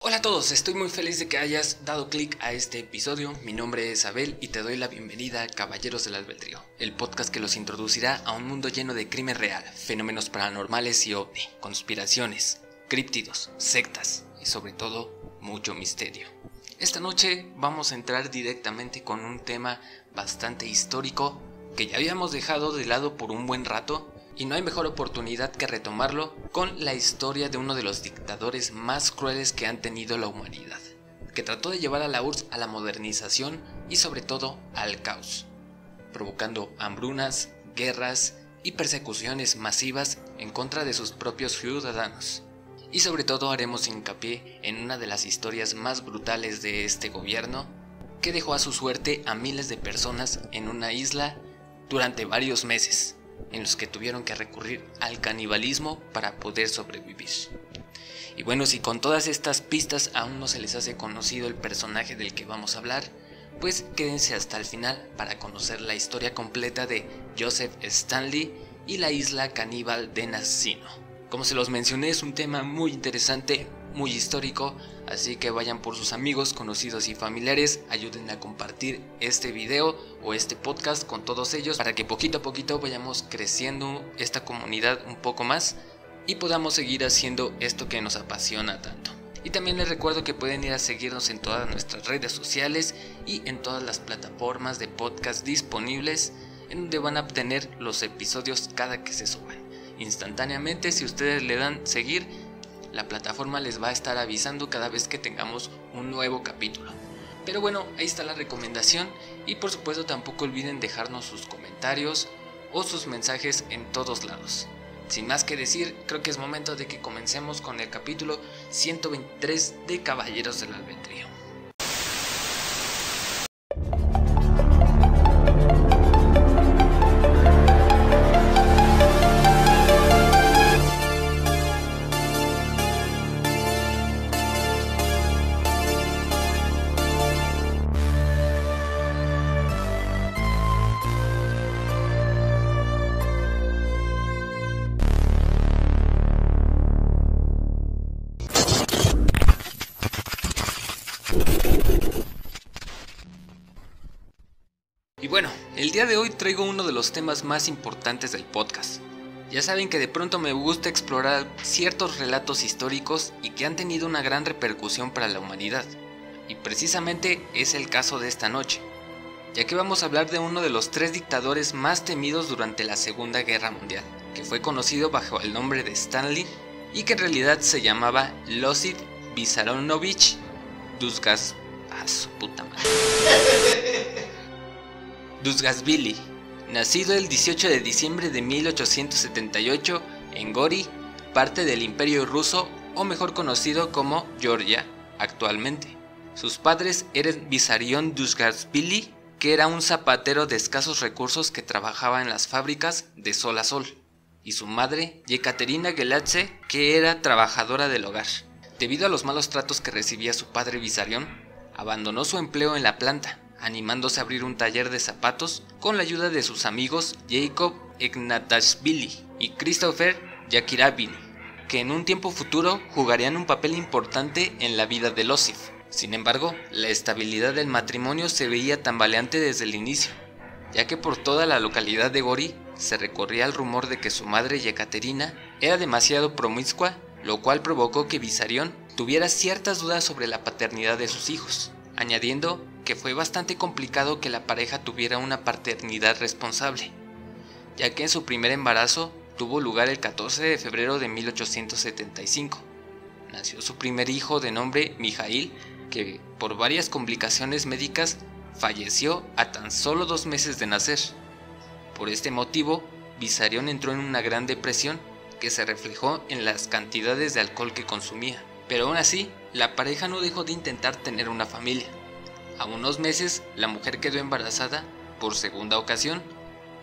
Hola a todos, estoy muy feliz de que hayas dado clic a este episodio. Mi nombre es Abel y te doy la bienvenida a Caballeros del Albedrío, el podcast que los introducirá a un mundo lleno de crimen real, fenómenos paranormales y ovni, conspiraciones, críptidos, sectas y sobre todo mucho misterio. Esta noche vamos a entrar directamente con un tema bastante histórico que ya habíamos dejado de lado por un buen rato. Y no hay mejor oportunidad que retomarlo con la historia de uno de los dictadores más crueles que han tenido la humanidad, que trató de llevar a la URSS a la modernización y sobre todo al caos, provocando hambrunas, guerras y persecuciones masivas en contra de sus propios ciudadanos. Y sobre todo haremos hincapié en una de las historias más brutales de este gobierno, que dejó a su suerte a miles de personas en una isla durante varios meses, en los que tuvieron que recurrir al canibalismo para poder sobrevivir. Y bueno, si con todas estas pistas aún no se les hace conocido el personaje del que vamos a hablar, pues quédense hasta el final para conocer la historia completa de Joseph Stanley y la isla caníbal de Nazino. Como se los mencioné, es un tema muy interesante, muy histórico, así que vayan por sus amigos, conocidos y familiares, ayuden a compartir este video o este podcast con todos ellos para que poquito a poquito vayamos creciendo esta comunidad un poco más y podamos seguir haciendo esto que nos apasiona tanto. Y también les recuerdo que pueden ir a seguirnos en todas nuestras redes sociales y en todas las plataformas de podcast disponibles, en donde van a obtener los episodios cada que se suban. Instantáneamente, si ustedes le dan seguir, la plataforma les va a estar avisando cada vez que tengamos un nuevo capítulo. Pero bueno, ahí está la recomendación y por supuesto tampoco olviden dejarnos sus comentarios o sus mensajes en todos lados. Sin más que decir, creo que es momento de que comencemos con el capítulo 123 de Caballeros del Albedrío. Y bueno, el día de hoy traigo uno de los temas más importantes del podcast. Ya saben que de pronto me gusta explorar ciertos relatos históricos y que han tenido una gran repercusión para la humanidad. Y precisamente es el caso de esta noche, ya que vamos a hablar de uno de los 3 dictadores más temidos durante la Segunda Guerra Mundial, que fue conocido bajo el nombre de Stanley y que en realidad se llamaba Iosif Vissarionovich Duzhashvili, nacido el 18 de diciembre de 1878 en Gori, parte del Imperio Ruso o mejor conocido como Georgia actualmente. Sus padres eran Vissarion Duzhashvili, que era un zapatero de escasos recursos que trabajaba en las fábricas de Sol a Sol, y su madre, Yekaterina Geladze, que era trabajadora del hogar. Debido a los malos tratos que recibía su padre Vissarion, abandonó su empleo en la planta, animándose a abrir un taller de zapatos con la ayuda de sus amigos Jacob Ignatashvili y Christopher Yakiravini, que en un tiempo futuro jugarían un papel importante en la vida de Iosif. Sin embargo, la estabilidad del matrimonio se veía tambaleante desde el inicio, ya que por toda la localidad de Gori se recorría el rumor de que su madre Yekaterina era demasiado promiscua, lo cual provocó que Vissarion tuviera ciertas dudas sobre la paternidad de sus hijos, añadiendo que fue bastante complicado que la pareja tuviera una paternidad responsable, ya que en su primer embarazo tuvo lugar el 14 de febrero de 1875. Nació su primer hijo de nombre Mijail, que por varias complicaciones médicas falleció a tan solo 2 meses de nacer. Por este motivo, Vissarion entró en una gran depresión que se reflejó en las cantidades de alcohol que consumía. Pero aún así, la pareja no dejó de intentar tener una familia. A unos meses, la mujer quedó embarazada por segunda ocasión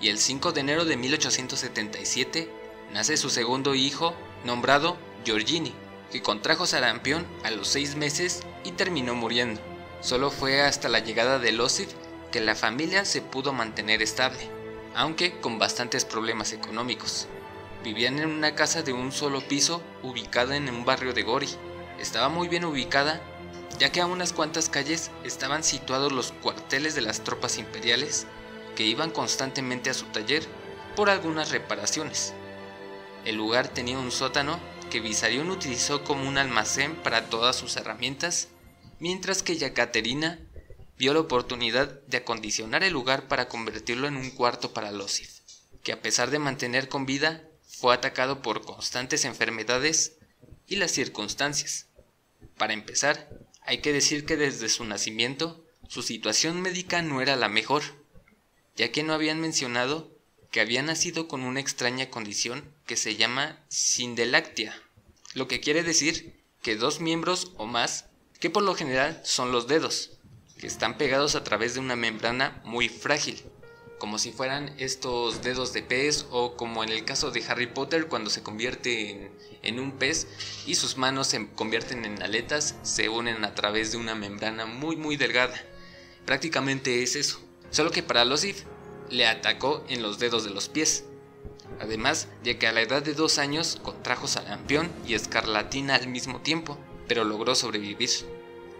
y el 5 de enero de 1877 nace su segundo hijo, nombrado Giorgini, que contrajo sarampión a los 6 meses y terminó muriendo. Solo fue hasta la llegada de Iosif que la familia se pudo mantener estable, aunque con bastantes problemas económicos. Vivían en una casa de un solo piso ubicada en un barrio de Gori. estaba muy bien ubicada, ya que a unas cuantas calles estaban situados los cuarteles de las tropas imperiales que iban constantemente a su taller por algunas reparaciones. El lugar tenía un sótano que Visarion utilizó como un almacén para todas sus herramientas, mientras que Yekaterina vio la oportunidad de acondicionar el lugar para convertirlo en un cuarto para Losif, que a pesar de mantener con vida, fue atacado por constantes enfermedades y las circunstancias. Para empezar, hay que decir que desde su nacimiento, su situación médica no era la mejor, ya que no habían mencionado que había nacido con una extraña condición que se llama sindalactia, lo que quiere decir que 2 miembros o más, que por lo general son los dedos, que están pegados a través de una membrana muy frágil, como si fueran estos dedos de pez, o como en el caso de Harry Potter cuando se convierte en un pez y sus manos se convierten en aletas, se unen a través de una membrana muy delgada. Prácticamente es eso, solo que para Losif le atacó en los dedos de los pies. Además de que a la edad de 2 años contrajo sarampión y escarlatina al mismo tiempo, pero logró sobrevivir.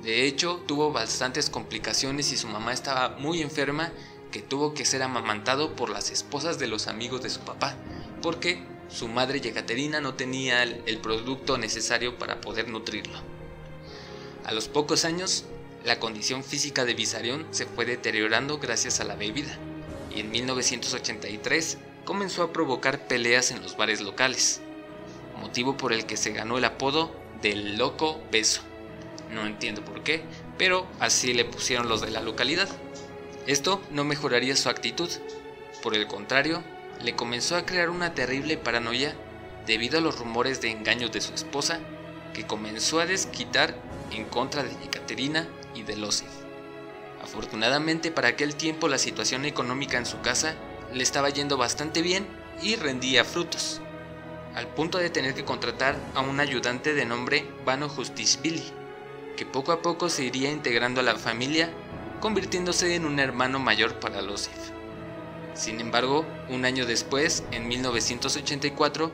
De hecho, tuvo bastantes complicaciones y su mamá estaba muy enferma, que tuvo que ser amamantado por las esposas de los amigos de su papá, porque su madre Yekaterina no tenía el producto necesario para poder nutrirlo. A los pocos años, la condición física de Visarion se fue deteriorando gracias a la bebida, y en 1983 comenzó a provocar peleas en los bares locales, motivo por el que se ganó el apodo del Loco Beso. No entiendo por qué, pero así le pusieron los de la localidad. Esto no mejoraría su actitud, por el contrario, le comenzó a crear una terrible paranoia debido a los rumores de engaños de su esposa, que comenzó a desquitar en contra de Yekaterina y de Losif. Afortunadamente para aquel tiempo la situación económica en su casa le estaba yendo bastante bien y rendía frutos, al punto de tener que contratar a un ayudante de nombre Vano Justisvili, que poco a poco se iría integrando a la familia, convirtiéndose en un hermano mayor para Losif. Sin embargo, un año después, en 1984,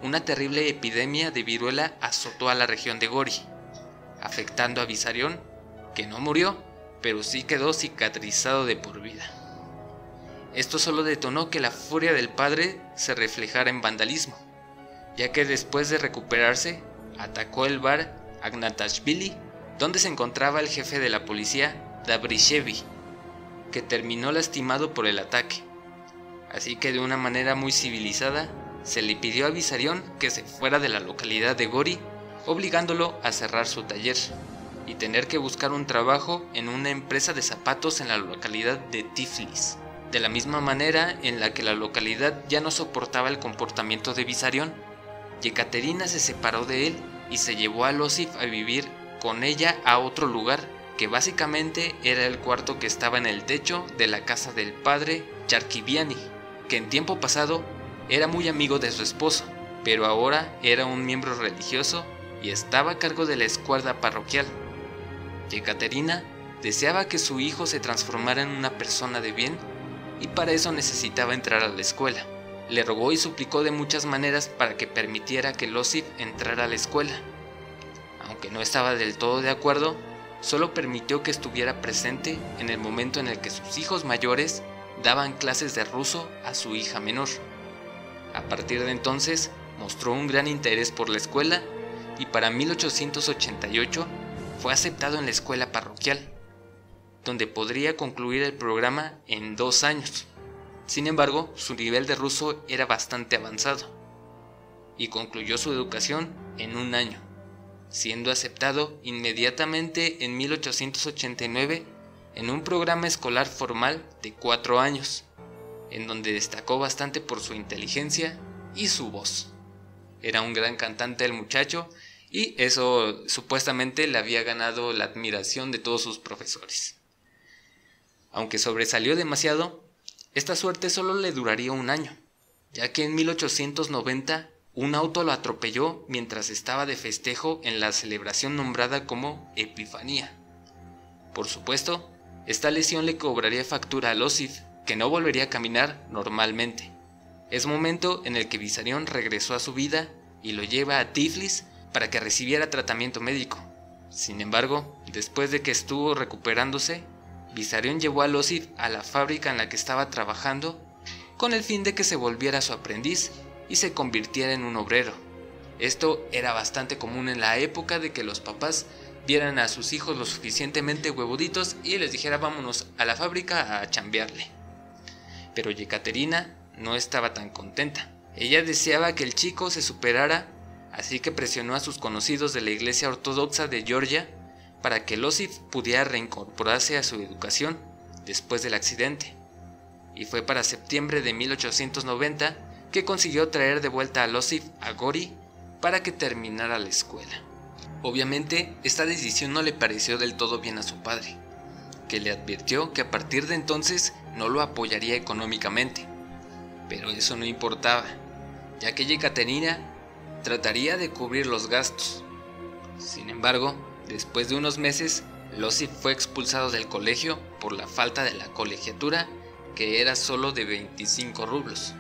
una terrible epidemia de viruela azotó a la región de Gori, afectando a Visarion, que no murió, pero sí quedó cicatrizado de por vida. Esto solo detonó que la furia del padre se reflejara en vandalismo, ya que después de recuperarse, atacó el bar Agnatashvili, donde se encontraba el jefe de la policía, Dabrishevi, que terminó lastimado por el ataque. Así que de una manera muy civilizada, se le pidió a Visarion que se fuera de la localidad de Gori, obligándolo a cerrar su taller y tener que buscar un trabajo en una empresa de zapatos en la localidad de Tiflis. De la misma manera en la que la localidad ya no soportaba el comportamiento de Visarion, Yekaterina se separó de él y se llevó a Losif a vivir con ella a otro lugar, que básicamente era el cuarto que estaba en el techo de la casa del padre Charkiviani, que en tiempo pasado era muy amigo de su esposo, pero ahora era un miembro religioso y estaba a cargo de la escuadra parroquial. Yekaterina deseaba que su hijo se transformara en una persona de bien y para eso necesitaba entrar a la escuela. Le rogó y suplicó de muchas maneras para que permitiera que Losif entrara a la escuela. Aunque no estaba del todo de acuerdo, solo permitió que estuviera presente en el momento en el que sus hijos mayores daban clases de ruso a su hija menor. A partir de entonces, mostró un gran interés por la escuela y para 1888 fue aceptado en la escuela parroquial, donde podría concluir el programa en 2 años. Sin embargo, su nivel de ruso era bastante avanzado y concluyó su educación en 1 año, siendo aceptado inmediatamente en 1889 en un programa escolar formal de 4 años, en donde destacó bastante por su inteligencia y su voz. Era un gran cantante el muchacho y eso supuestamente le había ganado la admiración de todos sus profesores. Aunque sobresalió demasiado, esta suerte solo le duraría 1 año, ya que en 1890 un auto lo atropelló mientras estaba de festejo en la celebración nombrada como Epifanía. Por supuesto, esta lesión le cobraría factura a Losif, que no volvería a caminar normalmente. Es momento en el que Visarion regresó a su vida y lo lleva a Tiflis para que recibiera tratamiento médico. Sin embargo, después de que estuvo recuperándose, Vissarion llevó a Losif a la fábrica en la que estaba trabajando con el fin de que se volviera su aprendiz y se convirtiera en un obrero. Esto era bastante común en la época de que los papás vieran a sus hijos lo suficientemente huevuditos y les dijera vámonos a la fábrica a chambearle. Pero Yekaterina no estaba tan contenta. Ella deseaba que el chico se superara, así que presionó a sus conocidos de la Iglesia Ortodoxa de Georgia para que Losif pudiera reincorporarse a su educación después del accidente. Y fue para septiembre de 1890 que consiguió traer de vuelta a Losif a Gori para que terminara la escuela. Obviamente, esta decisión no le pareció del todo bien a su padre, que le advirtió que a partir de entonces no lo apoyaría económicamente. Pero eso no importaba, ya que Yekaterina trataría de cubrir los gastos. Sin embargo, después de unos meses, Losif fue expulsado del colegio por la falta de la colegiatura, que era solo de 25 rublos.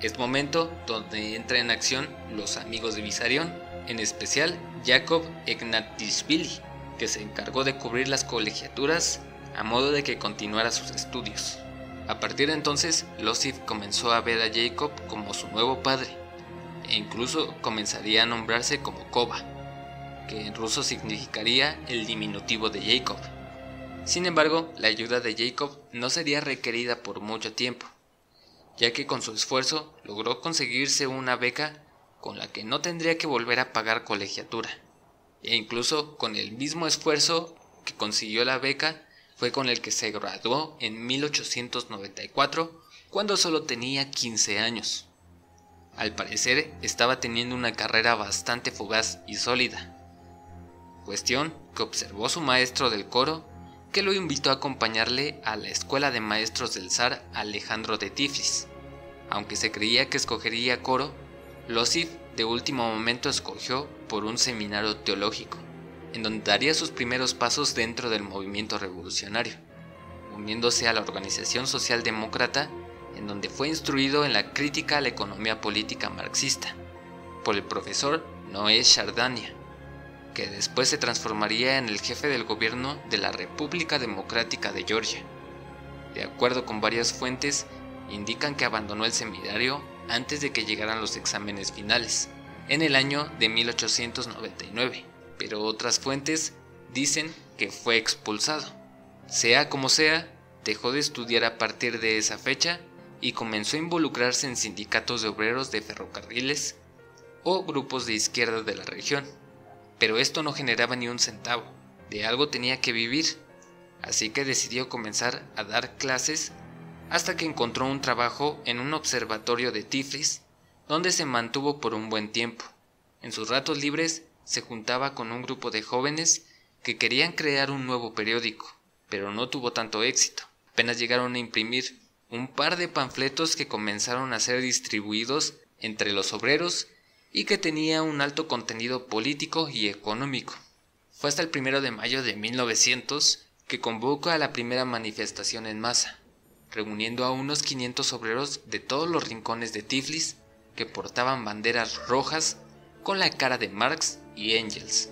Es momento donde entra en acción los amigos de Vissarion, en especial Jacob Ignatishvili, que se encargó de cubrir las colegiaturas a modo de que continuara sus estudios. A partir de entonces, Losif comenzó a ver a Jacob como su nuevo padre, e incluso comenzaría a nombrarse como Koba, que en ruso significaría el diminutivo de Jacob. Sin embargo, la ayuda de Jacob no sería requerida por mucho tiempo, ya que con su esfuerzo logró conseguirse una beca con la que no tendría que volver a pagar colegiatura, e incluso con el mismo esfuerzo que consiguió la beca fue con el que se graduó en 1894, cuando solo tenía 15 años. Al parecer estaba teniendo una carrera bastante fugaz y sólida, cuestión que observó su maestro del coro, que lo invitó a acompañarle a la escuela de maestros del zar Alejandro de Tiflis. Aunque se creía que escogería coro, Losif de último momento escogió por un seminario teológico, en donde daría sus primeros pasos dentro del movimiento revolucionario, uniéndose a la organización socialdemócrata, en donde fue instruido en la crítica a la economía política marxista, por el profesor Noé Chardania, que después se transformaría en el jefe del gobierno de la República Democrática de Georgia. De acuerdo con varias fuentes, indican que abandonó el seminario antes de que llegaran los exámenes finales, en el año de 1899, pero otras fuentes dicen que fue expulsado. Sea como sea, dejó de estudiar a partir de esa fecha y comenzó a involucrarse en sindicatos de obreros de ferrocarriles o grupos de izquierda de la región. Pero esto no generaba ni un centavo, de algo tenía que vivir, así que decidió comenzar a dar clases hasta que encontró un trabajo en un observatorio de Tiflis, donde se mantuvo por un buen tiempo. En sus ratos libres se juntaba con un grupo de jóvenes que querían crear un nuevo periódico, pero no tuvo tanto éxito. Apenas llegaron a imprimir un par de panfletos que comenzaron a ser distribuidos entre los obreros y que tenía un alto contenido político y económico. Fue hasta el 1 de mayo de 1900 que convocó a la primera manifestación en masa, reuniendo a unos 500 obreros de todos los rincones de Tiflis que portaban banderas rojas con la cara de Marx y Engels.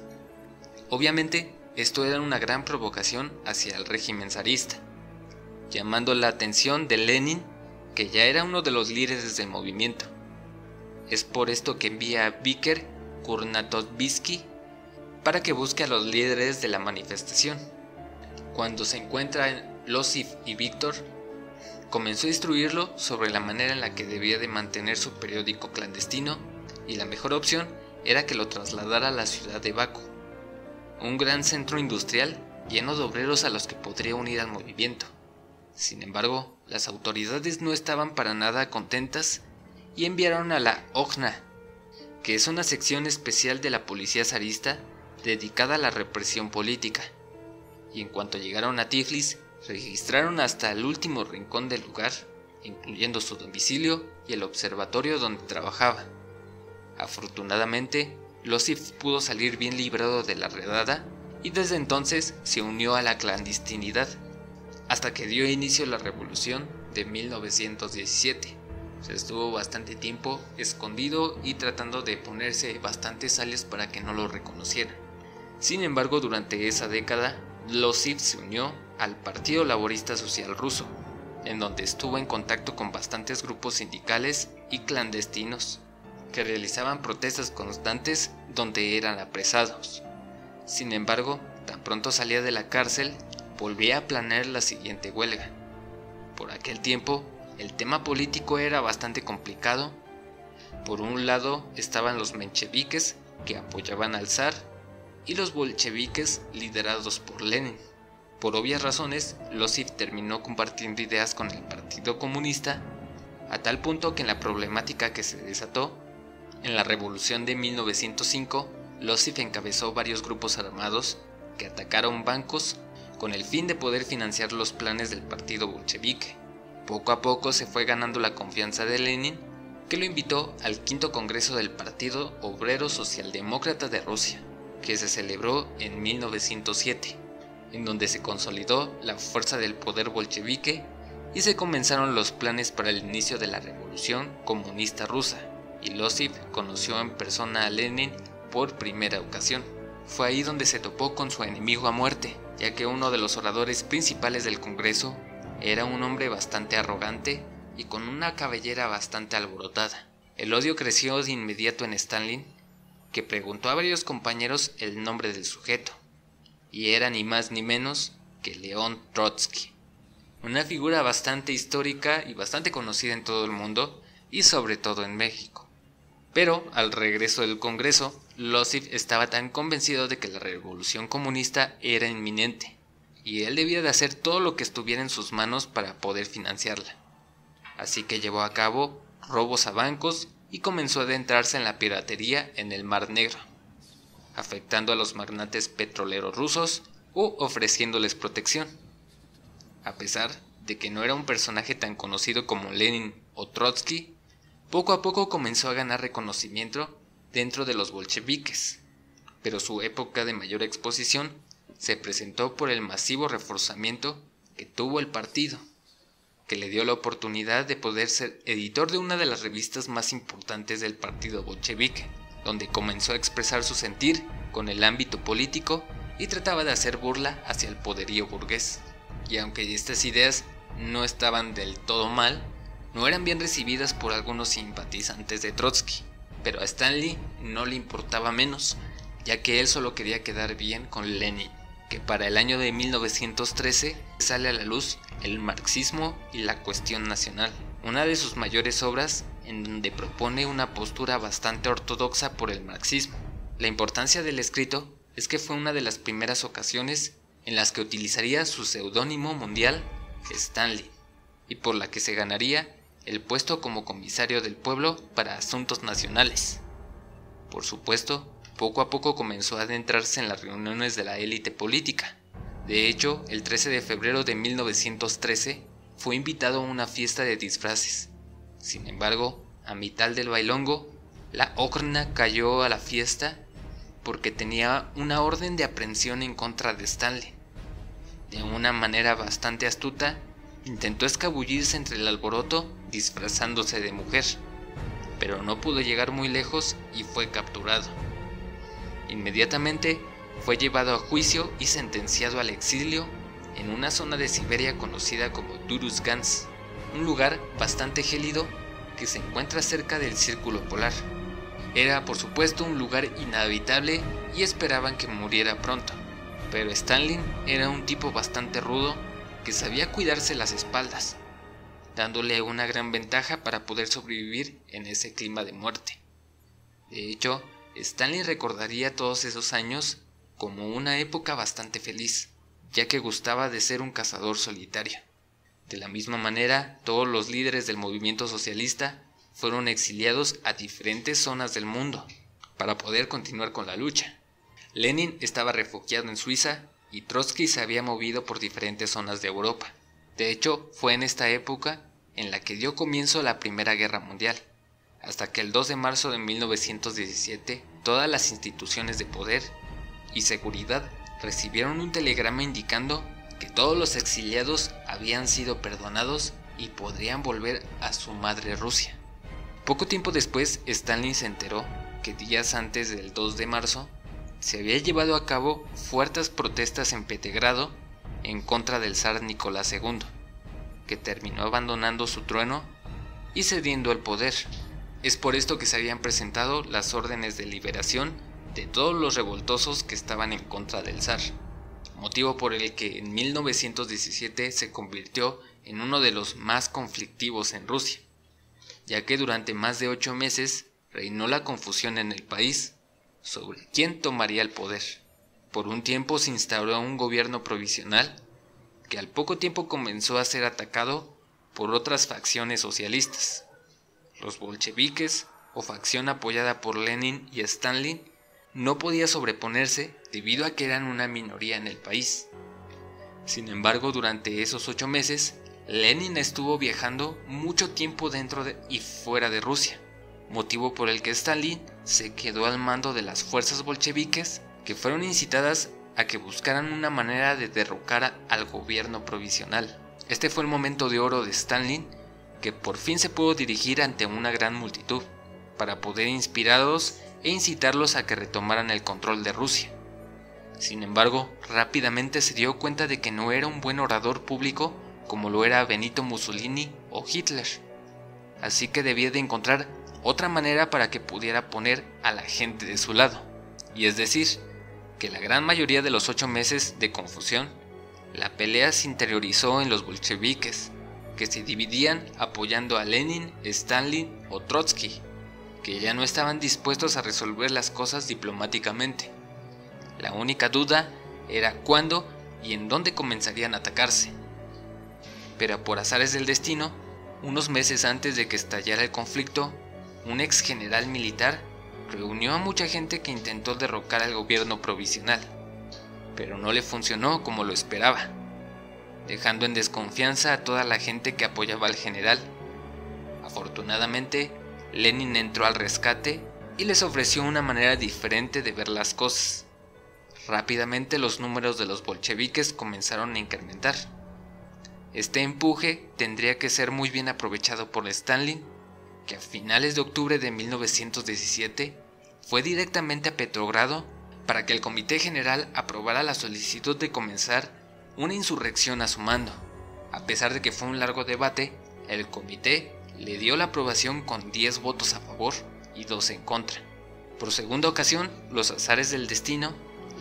Obviamente, esto era una gran provocación hacia el régimen zarista, llamando la atención de Lenin, que ya era uno de los líderes del movimiento. Es por esto que envía a Víker Kurnatovsky para que busque a los líderes de la manifestación. Cuando se encuentran Losif y Víctor, comenzó a instruirlo sobre la manera en la que debía de mantener su periódico clandestino, y la mejor opción era que lo trasladara a la ciudad de Bakú, un gran centro industrial lleno de obreros a los que podría unir al movimiento. Sin embargo, las autoridades no estaban para nada contentas y enviaron a la Ojna, que es una sección especial de la policía zarista dedicada a la represión política, y en cuanto llegaron a Tiflis, registraron hasta el último rincón del lugar, incluyendo su domicilio y el observatorio donde trabajaba. Afortunadamente, Losif pudo salir bien librado de la redada y desde entonces se unió a la clandestinidad, hasta que dio inicio la revolución de 1917. Se estuvo bastante tiempo escondido y tratando de ponerse bastantes alias para que no lo reconocieran. Sin embargo, durante esa década, Losif se unió al Partido Laborista Social Ruso, en donde estuvo en contacto con bastantes grupos sindicales y clandestinos que realizaban protestas constantes donde eran apresados. Sin embargo, tan pronto salía de la cárcel, volvía a planear la siguiente huelga. Por aquel tiempo, el tema político era bastante complicado. Por un lado estaban los mencheviques, que apoyaban al zar, y los bolcheviques liderados por Lenin. Por obvias razones, Losif terminó compartiendo ideas con el Partido Comunista, a tal punto que en la problemática que se desató, en la Revolución de 1905, Losif encabezó varios grupos armados que atacaron bancos con el fin de poder financiar los planes del partido bolchevique. Poco a poco se fue ganando la confianza de Lenin, que lo invitó al quinto congreso del Partido Obrero Socialdemócrata de Rusia, que se celebró en 1907, en donde se consolidó la fuerza del poder bolchevique y se comenzaron los planes para el inicio de la Revolución Comunista Rusa, y Losif conoció en persona a Lenin por primera ocasión. Fue ahí donde se topó con su enemigo a muerte, ya que uno de los oradores principales del Congreso era un hombre bastante arrogante y con una cabellera bastante alborotada. El odio creció de inmediato en Stalin, que preguntó a varios compañeros el nombre del sujeto, y era ni más ni menos que León Trotsky, una figura bastante histórica y bastante conocida en todo el mundo y sobre todo en México. Pero al regreso del Congreso, Losif estaba tan convencido de que la revolución comunista era inminente, y él debía de hacer todo lo que estuviera en sus manos para poder financiarla. Así que llevó a cabo robos a bancos y comenzó a adentrarse en la piratería en el Mar Negro, afectando a los magnates petroleros rusos o ofreciéndoles protección. A pesar de que no era un personaje tan conocido como Lenin o Trotsky, poco a poco comenzó a ganar reconocimiento dentro de los bolcheviques, pero su época de mayor exposición se presentó por el masivo reforzamiento que tuvo el partido, que le dio la oportunidad de poder ser editor de una de las revistas más importantes del partido bolchevique, donde comenzó a expresar su sentir con el ámbito político y trataba de hacer burla hacia el poderío burgués. Y aunque estas ideas no estaban del todo mal, no eran bien recibidas por algunos simpatizantes de Trotsky, pero a Stanley no le importaba menos, ya que él solo quería quedar bien con Lenin, que para el año de 1913 sale a la luz el marxismo y la cuestión nacional, una de sus mayores obras en donde propone una postura bastante ortodoxa por el marxismo. La importancia del escrito es que fue una de las primeras ocasiones en las que utilizaría su seudónimo mundial Stanley, y por la que se ganaría el puesto como comisario del pueblo para asuntos nacionales. Por supuesto, poco a poco comenzó a adentrarse en las reuniones de la élite política. De hecho, el 13 de febrero de 1913 fue invitado a una fiesta de disfraces. Sin embargo, a mitad del bailongo, la Okrna cayó a la fiesta porque tenía una orden de aprehensión en contra de Stanley. De una manera bastante astuta, intentó escabullirse entre el alboroto disfrazándose de mujer, pero no pudo llegar muy lejos y fue capturado. Inmediatamente fue llevado a juicio y sentenciado al exilio en una zona de Siberia conocida como Duruzgansk, un lugar bastante gélido que se encuentra cerca del Círculo Polar. Era por supuesto un lugar inhabitable y esperaban que muriera pronto, pero Stalin era un tipo bastante rudo que sabía cuidarse las espaldas, dándole una gran ventaja para poder sobrevivir en ese clima de muerte. De hecho, Stanley recordaría todos esos años como una época bastante feliz, ya que gustaba de ser un cazador solitario. De la misma manera, todos los líderes del movimiento socialista fueron exiliados a diferentes zonas del mundo para poder continuar con la lucha. Lenin estaba refugiado en Suiza y Trotsky se había movido por diferentes zonas de Europa. De hecho, fue en esta época en la que dio comienzo la Primera Guerra Mundial, hasta que el 2 de marzo de 1917 todas las instituciones de poder y seguridad recibieron un telegrama indicando que todos los exiliados habían sido perdonados y podrían volver a su madre Rusia. Poco tiempo después, Stalin se enteró que días antes del 2 de marzo se había llevado a cabo fuertes protestas en Petrogrado en contra del zar Nicolás II, que terminó abandonando su trono y cediendo el poder. Es por esto que se habían presentado las órdenes de liberación de todos los revoltosos que estaban en contra del zar, motivo por el que en 1917 se convirtió en uno de los más conflictivos en Rusia, ya que durante más de 8 meses reinó la confusión en el país sobre quién tomaría el poder. Por un tiempo se instauró un gobierno provisional que al poco tiempo comenzó a ser atacado por otras facciones socialistas. Los bolcheviques, o facción apoyada por Lenin y Stalin, no podía sobreponerse debido a que eran una minoría en el país. Sin embargo, durante esos 8 meses, Lenin estuvo viajando mucho tiempo dentro y fuera de Rusia, motivo por el que Stalin se quedó al mando de las fuerzas bolcheviques que fueron incitadas a que buscaran una manera de derrocar al gobierno provisional. Este fue el momento de oro de Stalin, que por fin se pudo dirigir ante una gran multitud, para poder inspirarlos e incitarlos a que retomaran el control de Rusia. Sin embargo, rápidamente se dio cuenta de que no era un buen orador público como lo era Benito Mussolini o Hitler, así que debía de encontrar otra manera para que pudiera poner a la gente de su lado, y es decir, que la gran mayoría de los 8 meses de confusión, la pelea se interiorizó en los bolcheviques, que se dividían apoyando a Lenin, Stalin o Trotsky, que ya no estaban dispuestos a resolver las cosas diplomáticamente. La única duda era cuándo y en dónde comenzarían a atacarse. Pero por azares del destino, unos meses antes de que estallara el conflicto, un ex general militar reunió a mucha gente que intentó derrocar al gobierno provisional, pero no le funcionó como lo esperaba, dejando en desconfianza a toda la gente que apoyaba al general. Afortunadamente, Lenin entró al rescate y les ofreció una manera diferente de ver las cosas. Rápidamente los números de los bolcheviques comenzaron a incrementar. Este empuje tendría que ser muy bien aprovechado por Stalin, que a finales de octubre de 1917 fue directamente a Petrogrado para que el Comité General aprobara la solicitud de comenzar una insurrección a su mando. A pesar de que fue un largo debate, el comité le dio la aprobación con 10 votos a favor y 2 en contra. Por segunda ocasión, los azares del destino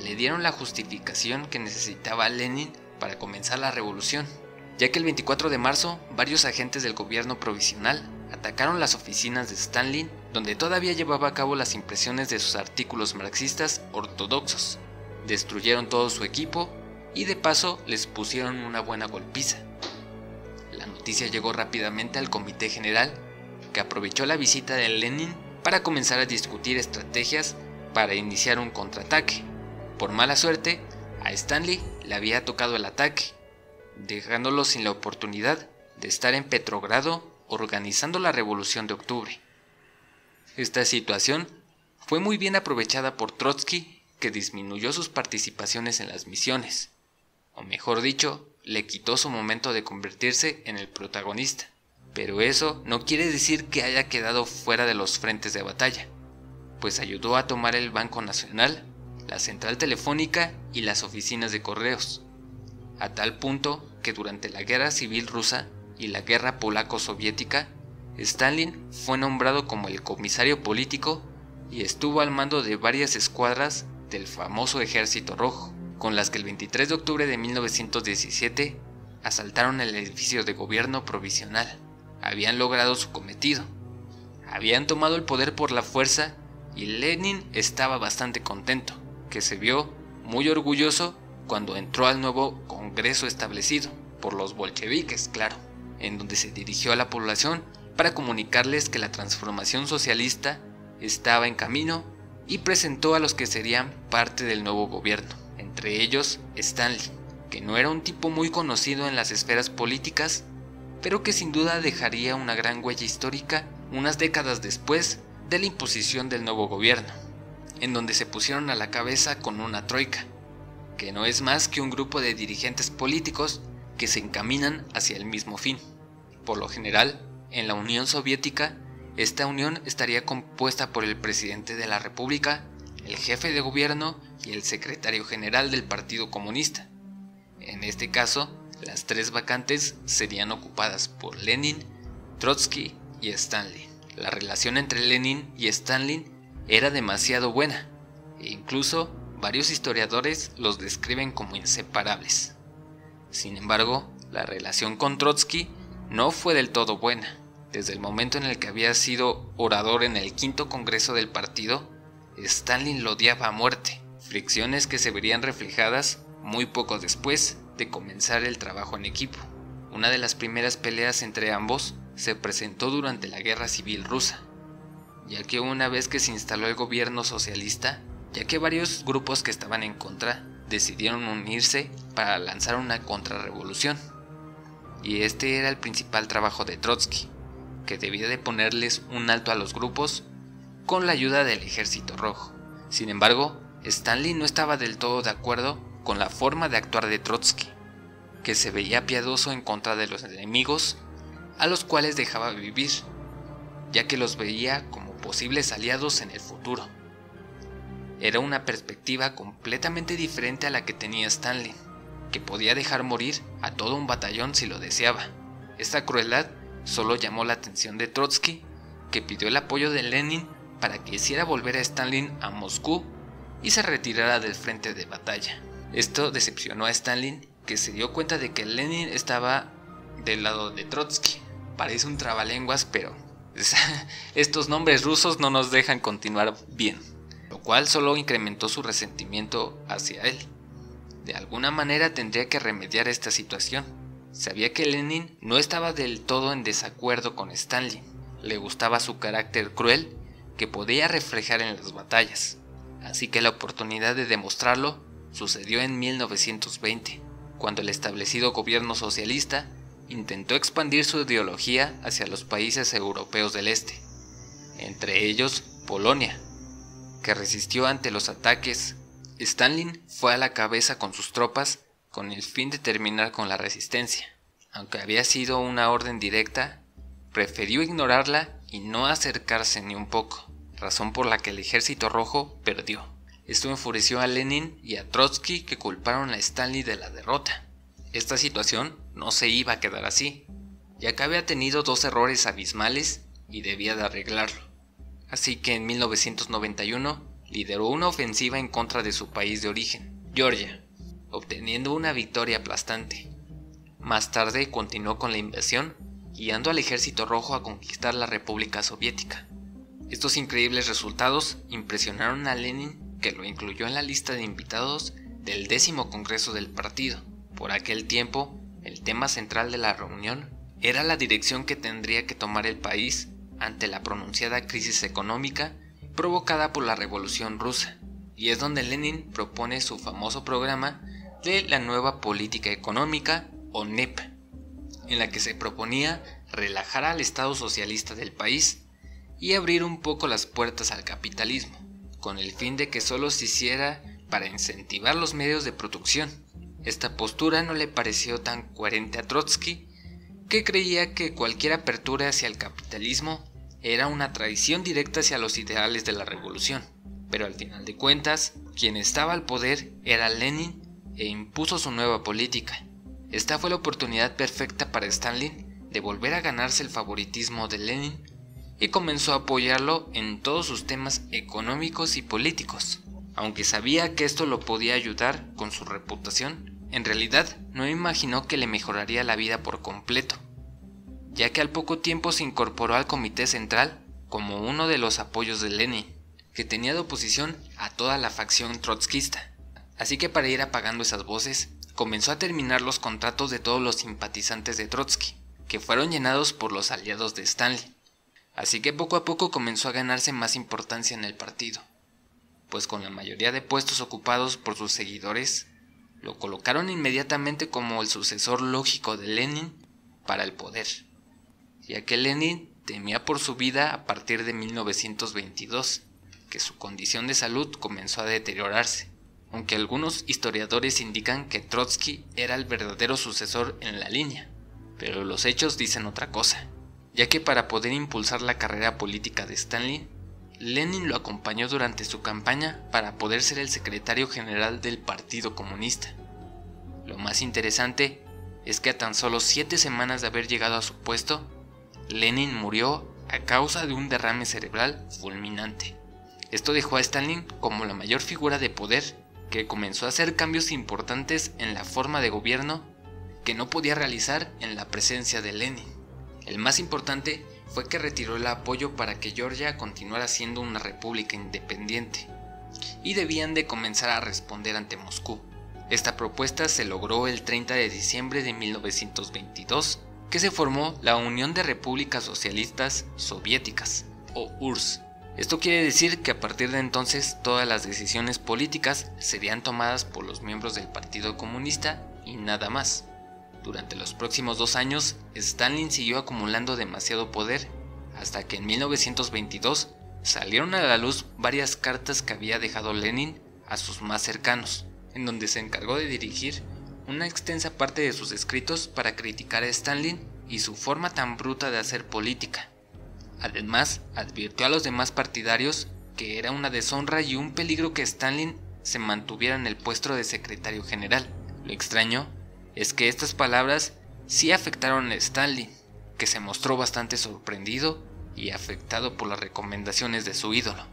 le dieron la justificación que necesitaba Lenin para comenzar la revolución, ya que el 24 de marzo varios agentes del gobierno provisional atacaron las oficinas de Stalin, donde todavía llevaba a cabo las impresiones de sus artículos marxistas ortodoxos. Destruyeron todo su equipo y de paso les pusieron una buena golpiza. La noticia llegó rápidamente al Comité General, que aprovechó la visita de Lenin para comenzar a discutir estrategias para iniciar un contraataque. Por mala suerte, a Stanley le había tocado el ataque, dejándolo sin la oportunidad de estar en Petrogrado organizando la Revolución de Octubre. Esta situación fue muy bien aprovechada por Trotsky, que disminuyó sus participaciones en las misiones, o mejor dicho, le quitó su momento de convertirse en el protagonista. Pero eso no quiere decir que haya quedado fuera de los frentes de batalla, pues ayudó a tomar el Banco Nacional, la central telefónica y las oficinas de correos, a tal punto que durante la Guerra Civil Rusa y la Guerra Polaco-Soviética, Stalin fue nombrado como el comisario político y estuvo al mando de varias escuadras del famoso Ejército Rojo, con las que el 23 de octubre de 1917 asaltaron el edificio de gobierno provisional. Habían logrado su cometido, habían tomado el poder por la fuerza y Lenin estaba bastante contento, que se vio muy orgulloso cuando entró al nuevo Congreso establecido por los bolcheviques, claro, en donde se dirigió a la población para comunicarles que la transformación socialista estaba en camino y presentó a los que serían parte del nuevo gobierno, entre ellos Stanley, que no era un tipo muy conocido en las esferas políticas, pero que sin duda dejaría una gran huella histórica unas décadas después de la imposición del nuevo gobierno, en donde se pusieron a la cabeza con una troika, que no es más que un grupo de dirigentes políticos que se encaminan hacia el mismo fin. Por lo general, en la Unión Soviética, Esta unión estaría compuesta por el presidente de la República, el jefe de gobierno y el secretario general del Partido Comunista. En este caso, las tres vacantes serían ocupadas por Lenin, Trotsky y Stalin. La relación entre Lenin y Stalin era demasiado buena, e incluso varios historiadores los describen como inseparables. Sin embargo, la relación con Trotsky no fue del todo buena. Desde el momento en el que había sido orador en el quinto congreso del partido, Stalin lo odiaba a muerte, fricciones que se verían reflejadas muy poco después de comenzar el trabajo en equipo. Una de las primeras peleas entre ambos se presentó durante la Guerra Civil Rusa, ya que una vez que se instaló el gobierno socialista, ya que varios grupos que estaban en contra decidieron unirse para lanzar una contrarrevolución. Y este era el principal trabajo de Trotsky, que debía de ponerles un alto a los grupos con la ayuda del Ejército Rojo. Sin embargo, Stalin no estaba del todo de acuerdo con la forma de actuar de Trotsky, que se veía piadoso en contra de los enemigos a los cuales dejaba vivir, ya que los veía como posibles aliados en el futuro. Era una perspectiva completamente diferente a la que tenía Stalin, que podía dejar morir a todo un batallón si lo deseaba. Esta crueldad solo llamó la atención de Trotsky, que pidió el apoyo de Lenin para que hiciera volver a Stalin a Moscú y se retirara del frente de batalla. Esto decepcionó a Stalin, que se dio cuenta de que Lenin estaba del lado de Trotsky. Parece un trabalenguas, pero estos nombres rusos no nos dejan continuar bien, lo cual solo incrementó su resentimiento hacia él. De alguna manera tendría que remediar esta situación. Sabía que Lenin no estaba del todo en desacuerdo con Stalin. Le gustaba su carácter cruel que podía reflejar en las batallas. Así que la oportunidad de demostrarlo sucedió en 1920, cuando el establecido gobierno socialista intentó expandir su ideología hacia los países europeos del este, entre ellos Polonia, que resistió ante los ataques. Stalin fue a la cabeza con sus tropas con el fin de terminar con la resistencia. Aunque había sido una orden directa, prefirió ignorarla y no acercarse ni un poco, razón por la que el Ejército Rojo perdió. Esto enfureció a Lenin y a Trotsky, que culparon a Stalin de la derrota. Esta situación no se iba a quedar así, ya que había tenido dos errores abismales y debía de arreglarlo. Así que en 1991 lideró una ofensiva en contra de su país de origen, Georgia, obteniendo una victoria aplastante. Más tarde continuó con la invasión, guiando al Ejército Rojo a conquistar la República Soviética. Estos increíbles resultados impresionaron a Lenin, que lo incluyó en la lista de invitados del 10º Congreso del partido. Por aquel tiempo, el tema central de la reunión era la dirección que tendría que tomar el país ante la pronunciada crisis económica provocada por la Revolución Rusa, y es donde Lenin propone su famoso programa de la Nueva Política Económica, o NEP, en la que se proponía relajar al Estado socialista del país y abrir un poco las puertas al capitalismo, con el fin de que solo se hiciera para incentivar los medios de producción. Esta postura no le pareció tan coherente a Trotsky, que creía que cualquier apertura hacia el capitalismo era una traición directa hacia los ideales de la revolución. Pero al final de cuentas, quien estaba al poder era Lenin e impuso su nueva política. Esta fue la oportunidad perfecta para Stalin de volver a ganarse el favoritismo de Lenin y comenzó a apoyarlo en todos sus temas económicos y políticos. Aunque sabía que esto lo podía ayudar con su reputación, en realidad no imaginó que le mejoraría la vida por completo, ya que al poco tiempo se incorporó al Comité Central como uno de los apoyos de Lenin, que tenía de oposición a toda la facción trotskista. Así que para ir apagando esas voces, comenzó a terminar los contratos de todos los simpatizantes de Trotsky, que fueron llenados por los aliados de Stalin. Así que poco a poco comenzó a ganarse más importancia en el partido, pues con la mayoría de puestos ocupados por sus seguidores, lo colocaron inmediatamente como el sucesor lógico de Lenin para el poder, ya que Lenin temía por su vida a partir de 1922, que su condición de salud comenzó a deteriorarse, aunque algunos historiadores indican que Trotsky era el verdadero sucesor en la línea, pero los hechos dicen otra cosa, ya que para poder impulsar la carrera política de Stalin, Lenin lo acompañó durante su campaña para poder ser el secretario general del Partido Comunista. Lo más interesante es que a tan solo 7 semanas de haber llegado a su puesto, Lenin murió a causa de un derrame cerebral fulminante. Esto dejó a Stalin como la mayor figura de poder, que comenzó a hacer cambios importantes en la forma de gobierno que no podía realizar en la presencia de Lenin. El más importante fue que retiró el apoyo para que Georgia continuara siendo una república independiente, y debían de comenzar a responder ante Moscú. Esta propuesta se logró el 30 de diciembre de 1922, que se formó la Unión de Repúblicas Socialistas Soviéticas, o URSS. Esto quiere decir que a partir de entonces todas las decisiones políticas serían tomadas por los miembros del Partido Comunista y nada más. Durante los próximos 2 años, Stalin siguió acumulando demasiado poder, hasta que en 1922 salieron a la luz varias cartas que había dejado Lenin a sus más cercanos, en donde se encargó de dirigir una extensa parte de sus escritos para criticar a Stalin y su forma tan bruta de hacer política. Además, advirtió a los demás partidarios que era una deshonra y un peligro que Stalin se mantuviera en el puesto de secretario general. Lo extraño es que estas palabras sí afectaron a Stalin, que se mostró bastante sorprendido y afectado por las recomendaciones de su ídolo.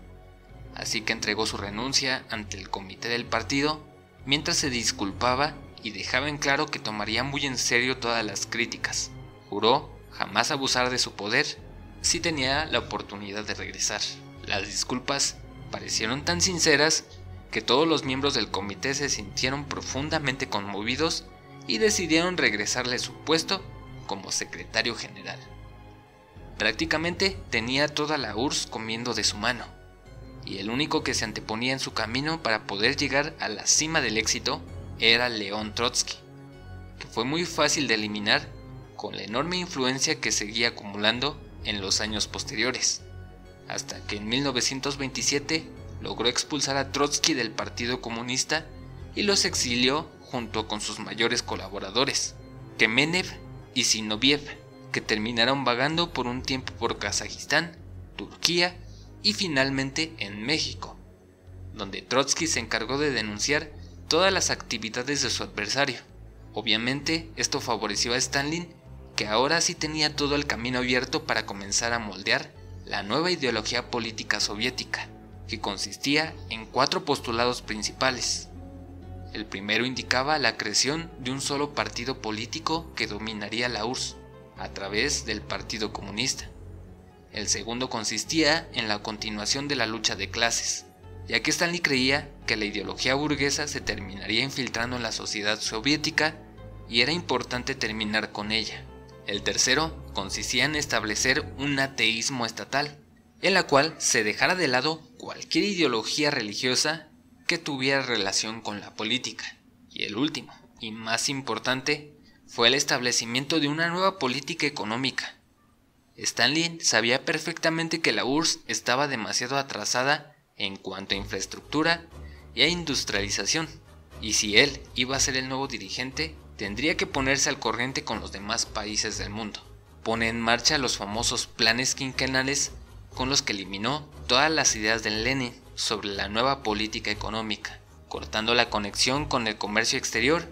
Así que entregó su renuncia ante el comité del partido, mientras se disculpaba y dejaba en claro que tomaría muy en serio todas las críticas. Juró jamás abusar de su poder si tenía la oportunidad de regresar. Las disculpas parecieron tan sinceras que todos los miembros del comité se sintieron profundamente conmovidos y decidieron regresarle su puesto como secretario general. Prácticamente tenía toda la URSS comiendo de su mano, y el único que se anteponía en su camino para poder llegar a la cima del éxito era León Trotsky, que fue muy fácil de eliminar con la enorme influencia que seguía acumulando en los años posteriores, hasta que en 1927 logró expulsar a Trotsky del Partido Comunista y los exilió junto con sus mayores colaboradores, Kemenev y Zinoviev, que terminaron vagando por un tiempo por Kazajistán, Turquía y finalmente en México, donde Trotsky se encargó de denunciar todas las actividades de su adversario. Obviamente esto favoreció a Stalin, que ahora sí tenía todo el camino abierto para comenzar a moldear la nueva ideología política soviética, que consistía en 4 postulados principales. El primero indicaba la creación de un solo partido político que dominaría la URSS, a través del Partido Comunista. El segundo consistía en la continuación de la lucha de clases, ya que Stalin creía que la ideología burguesa se terminaría infiltrando en la sociedad soviética y era importante terminar con ella. El tercero consistía en establecer un ateísmo estatal, en la cual se dejara de lado cualquier ideología religiosa que tuviera relación con la política. Y el último, y más importante, fue el establecimiento de una nueva política económica. Stalin sabía perfectamente que la URSS estaba demasiado atrasada en cuanto a infraestructura y a industrialización, y si él iba a ser el nuevo dirigente, tendría que ponerse al corriente con los demás países del mundo. Pone en marcha los famosos planes quinquenales con los que eliminó todas las ideas de Lenin sobre la nueva política económica, cortando la conexión con el comercio exterior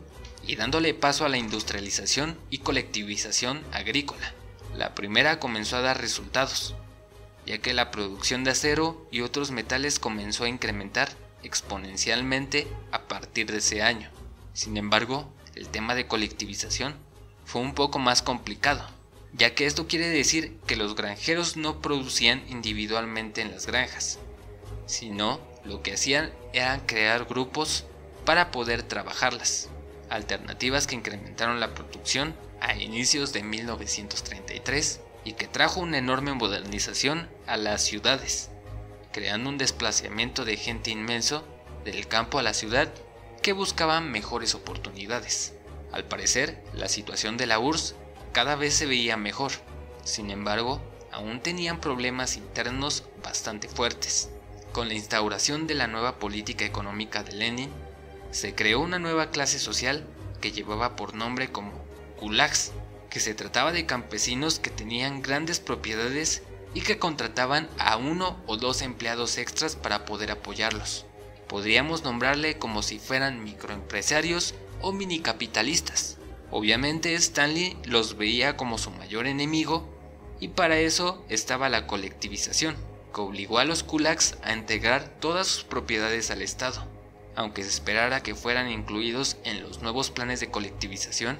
y dándole paso a la industrialización y colectivización agrícola. La primera comenzó a dar resultados, ya que la producción de acero y otros metales comenzó a incrementar exponencialmente a partir de ese año. Sin embargo, el tema de colectivización fue un poco más complicado, ya que esto quiere decir que los granjeros no producían individualmente en las granjas, sino lo que hacían era crear grupos para poder trabajarlas, alternativas que incrementaron la producción a inicios de 1933 y que trajo una enorme modernización a las ciudades, creando un desplazamiento de gente inmenso del campo a la ciudad que buscaban mejores oportunidades. Al parecer, la situación de la URSS cada vez se veía mejor. Sin embargo, aún tenían problemas internos bastante fuertes. Con la instauración de la nueva política económica de Lenin, se creó una nueva clase social que llevaba por nombre como gulags, que se trataba de campesinos que tenían grandes propiedades y que contrataban a 1 o 2 empleados extras para poder apoyarlos. Podríamos nombrarle como si fueran microempresarios o minicapitalistas. Obviamente Stanley los veía como su mayor enemigo y para eso estaba la colectivización, que obligó a los kulaks a entregar todas sus propiedades al Estado. Aunque se esperara que fueran incluidos en los nuevos planes de colectivización,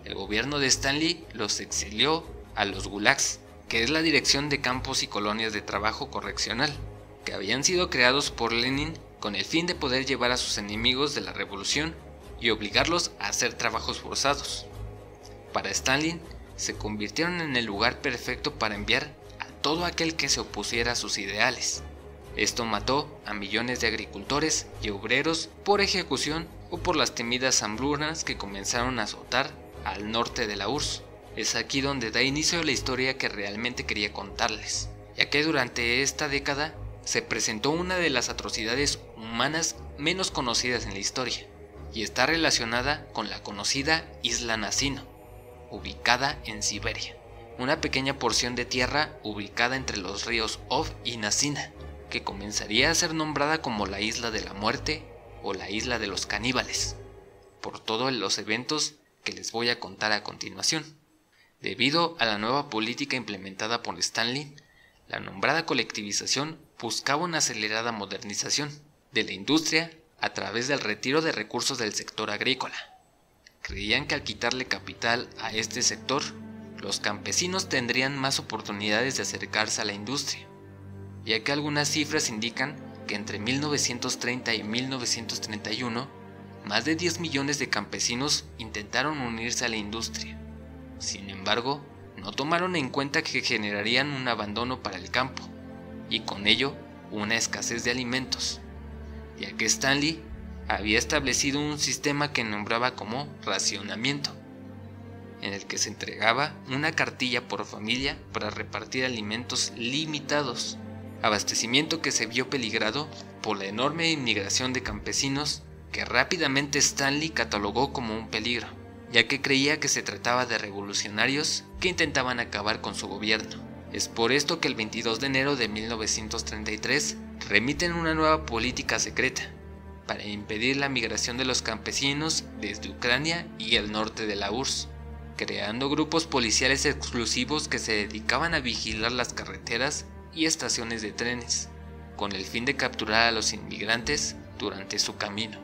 el gobierno de Stanley los exilió a los gulags, que es la Dirección de Campos y Colonias de Trabajo Correccional, que habían sido creados por Lenin con el fin de poder llevar a sus enemigos de la revolución y obligarlos a hacer trabajos forzados. Para Stalin, se convirtieron en el lugar perfecto para enviar a todo aquel que se opusiera a sus ideales. Esto mató a millones de agricultores y obreros por ejecución o por las temidas hambrunas que comenzaron a azotar al norte de la URSS. Es aquí donde da inicio la historia que realmente quería contarles, ya que durante esta década se presentó una de las atrocidades humanas menos conocidas en la historia, y está relacionada con la conocida Isla Nasino, ubicada en Siberia, una pequeña porción de tierra ubicada entre los ríos Ob y Nasina, que comenzaría a ser nombrada como la Isla de la Muerte o la Isla de los Caníbales, por todos los eventos que les voy a contar a continuación. Debido a la nueva política implementada por Stalin, la nombrada colectivización buscaba una acelerada modernización de la industria a través del retiro de recursos del sector agrícola. Creían que al quitarle capital a este sector, los campesinos tendrían más oportunidades de acercarse a la industria, ya que algunas cifras indican que entre 1930 y 1931, más de 10 millones de campesinos intentaron unirse a la industria. Sin embargo, no tomaron en cuenta que generarían un abandono para el campo, y con ello una escasez de alimentos, ya que Stanley había establecido un sistema que nombraba como racionamiento, en el que se entregaba una cartilla por familia para repartir alimentos limitados, abastecimiento que se vio peligrado por la enorme inmigración de campesinos que rápidamente Stanley catalogó como un peligro, ya que creía que se trataba de revolucionarios que intentaban acabar con su gobierno. Es por esto que el 22 de enero de 1933 remiten una nueva política secreta para impedir la migración de los campesinos desde Ucrania y el norte de la URSS, creando grupos policiales exclusivos que se dedicaban a vigilar las carreteras y estaciones de trenes, con el fin de capturar a los inmigrantes durante su camino.